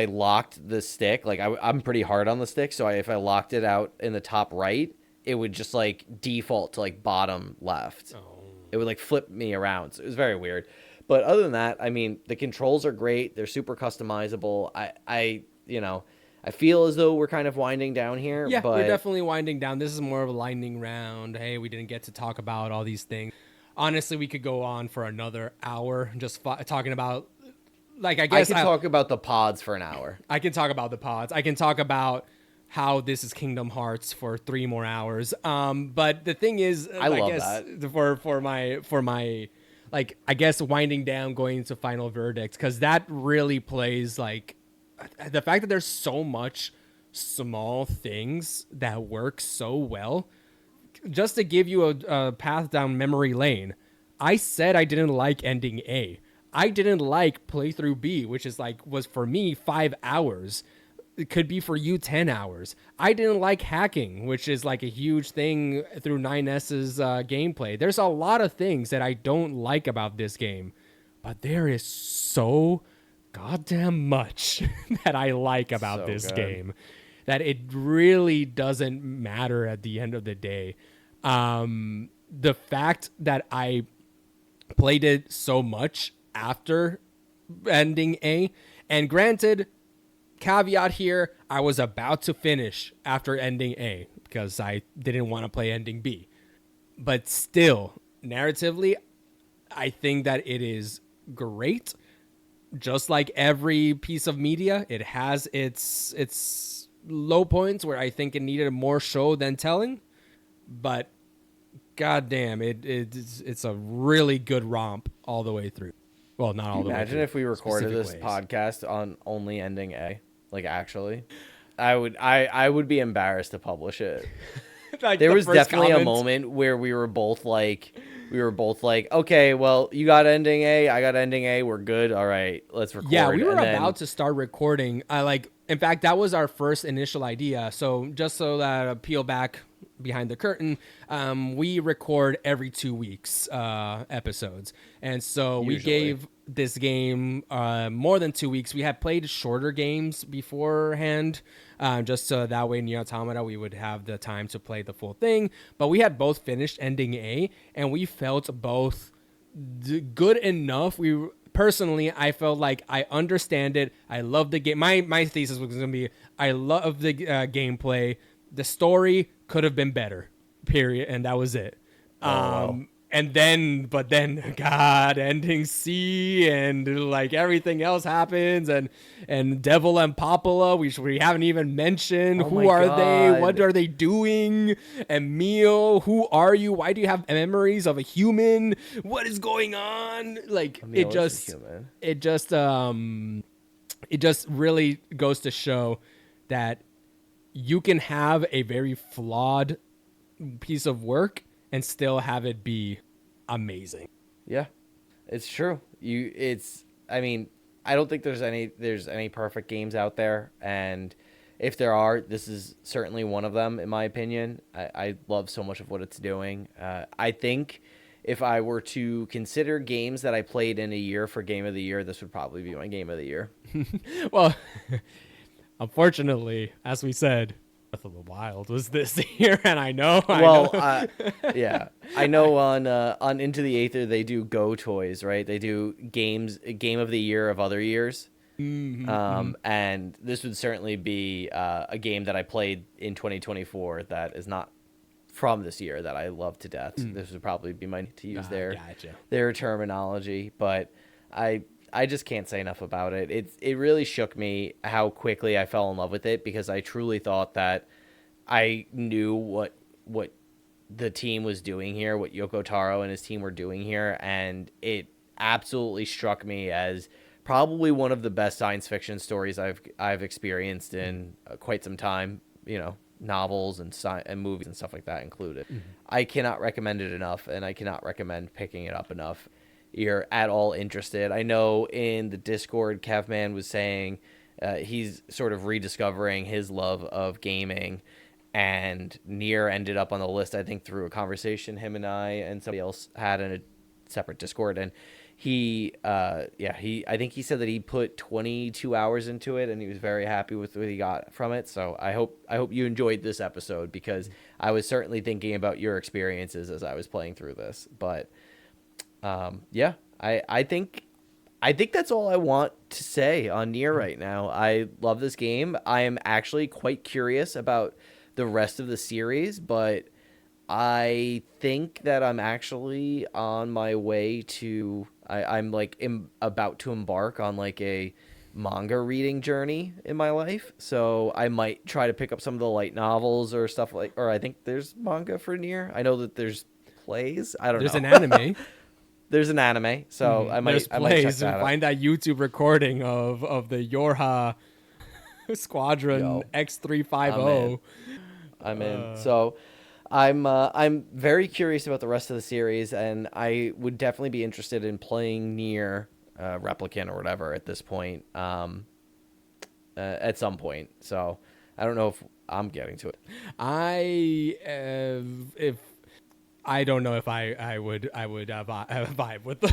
locked the stick, like I'm pretty hard on the stick, so if I locked it out in the top right, it would just like default to like bottom left. It would like flip me around. So it was very weird. But other than that, I mean, the controls are great. They're super customizable. I feel as though we're kind of winding down here. Yeah, but we're definitely winding down. This is more of a lightning round. Hey, we didn't get to talk about all these things. Honestly, we could go on for another hour just talking about, like, I guess I can talk about the pods for an hour. I can talk about the pods. I can talk about how this is Kingdom Hearts for 3 more hours. But the thing is, I love that. For my, like, I guess winding down, going into final verdict, because that really plays, like, the fact that there's so much small things that work so well. Just to give you a path down memory lane, I said I didn't like ending A. I didn't like playthrough B, which was for me 5 hours. It could be for you 10 hours. I didn't like hacking, which is like a huge thing through 9S's gameplay. There's a lot of things that I don't like about this game, but there is so goddamn much that I like about this game that it really doesn't matter at the end of the day. The fact that I played it so much after ending A, and granted, caveat here, I was about to finish after ending A because I didn't want to play ending B. But still, narratively, I think that it is great. Just like every piece of media, it has its low points where I think it needed more show than telling. But goddamn, it's a really good romp all the way through. Well, not all the way through. Imagine if we recorded this podcast on only ending A. Like, actually, I would be embarrassed to publish it. Like, there was definitely a moment where we were both like, okay, well, you got ending A, I got ending A, we're good. All right, let's record. Yeah, we were about to start recording. In fact, that was our first initial idea. So just so that peel back behind the curtain, we record every 2 weeks episodes, and so we gave this game more than 2 weeks. We had played shorter games beforehand, just so that way in Automata we would have the time to play the full thing. But we had both finished ending A, and we felt both good enough. Personally, I felt like I understand it. I love the game. My thesis was going to be, I love the gameplay. The story could have been better, period. And that was it. Wow. But then, God, ending C and like everything else happens, and Devil and Popula, which we haven't even mentioned. Who are they? What are they doing? And Mio, who are you? Why do you have memories of a human? What is going on? Like, it just really goes to show that you can have a very flawed piece of work and still have it be amazing. Yeah, it's true. I mean, I don't think there's any perfect games out there, and if there are, this is certainly one of them, in my opinion. I love so much of what it's doing. I think if I were to consider games that I played in a year for Game of the Year, this would probably be my Game of the Year. Well, unfortunately, as we said, Breath of the Wild was this year, and I know. Yeah, I know. On Into the Aether, they do Go Toys, right? They do Game of the Year of other years. And this would certainly be a game that I played in 2024 that is not from this year that I love to death. This would probably be mine to use their terminology, but I just can't say enough about it. It really shook me how quickly I fell in love with it, because I truly thought that I knew what the team was doing here, what Yoko Taro and his team were doing here, and it absolutely struck me as probably one of the best science fiction stories I've experienced in quite some time. Novels and movies and stuff like that included. I cannot recommend it enough, and I cannot recommend picking it up enough. You're at all interested. I know in the Discord, Kevman was saying he's sort of rediscovering his love of gaming, and Nier ended up on the list, I think, through a conversation him and I and somebody else had in a separate Discord, and I think he said that he put 22 hours into it, and he was very happy with what he got from it. So I hope you enjoyed this episode, because I was certainly thinking about your experiences as I was playing through this. But I think that's all I want to say on Nier right now. I love this game. I am actually quite curious about the rest of the series, but I think that I'm actually on my way to. I'm about to embark on like a manga reading journey in my life, so I might try to pick up some of the light novels or stuff or I think there's manga for Nier. I know that there's plays. I don't know. There's an anime. There's an anime, so I might check that out. Find that YouTube recording of the Yorha Squadron X350. I'm in. So I'm very curious about the rest of the series, and I would definitely be interested in playing Nier Replicant or whatever at this point, at some point. So I don't know if I'm getting to it. I don't know if I would have a vibe with them.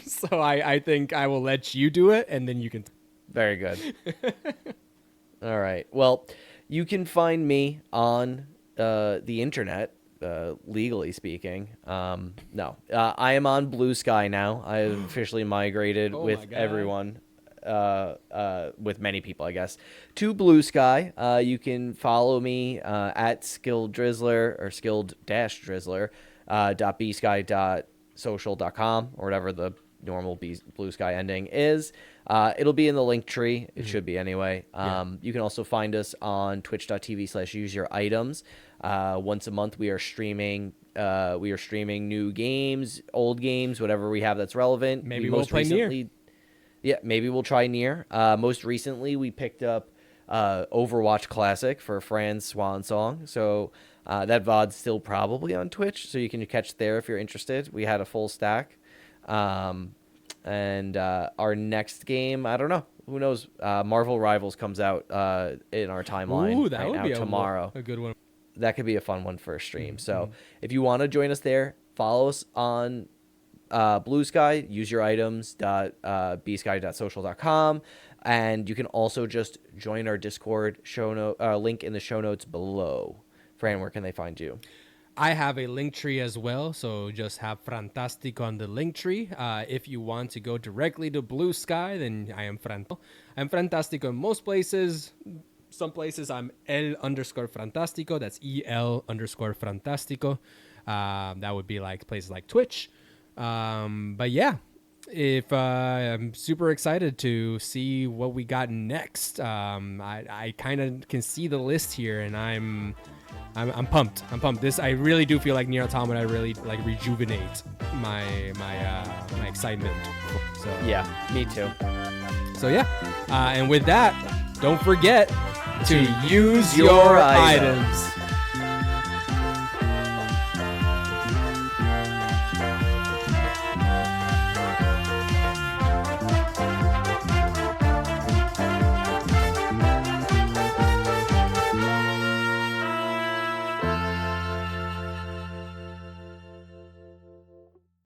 So I think I will let you do it, and then you can. Very good. All right. Well, you can find me on the internet, legally speaking. No, I am on BlueSky now. I have officially migrated with everyone, with many people, I guess, to BlueSky. You can follow me at skilledrizzler or skilled-drizzler .bsky.social.com or whatever the normal BlueSky ending is. It'll be in the link tree. It should be anyway. You can also find us on twitch.tv/useyouritems. Once a month, we are streaming new games, old games, whatever we have that's relevant. Maybe we'll play Nier. Yeah, maybe we'll try Nier. Most recently, we picked up Overwatch Classic for Fran's Swan Song. So that VOD's still probably on Twitch, so you can catch there if you're interested. We had a full stack. And our next game, I don't know. Who knows? Marvel Rivals comes out in our timeline. Ooh, that would be tomorrow. A good one. That could be a fun one for a stream. So if you want to join us there, follow us on BlueSky, useyouritems.bsky.social.com, and you can also just join our Discord link in the show notes below. Fran, where can they find you? I have a link tree as well, so just have Fantastico on the link tree. If you want to go directly to BlueSky, then I am Franto. I'm Fantastico in most places. Some places I'm El_Fantastico. That's EL_Fantastico. That would be like places like Twitch. But yeah, I'm super excited to see what we got next. I kind of can see the list here, and I'm pumped. I really do feel like Nier Automata really like rejuvenate my excitement. So yeah, me too. So yeah, and with that, don't forget to use your items.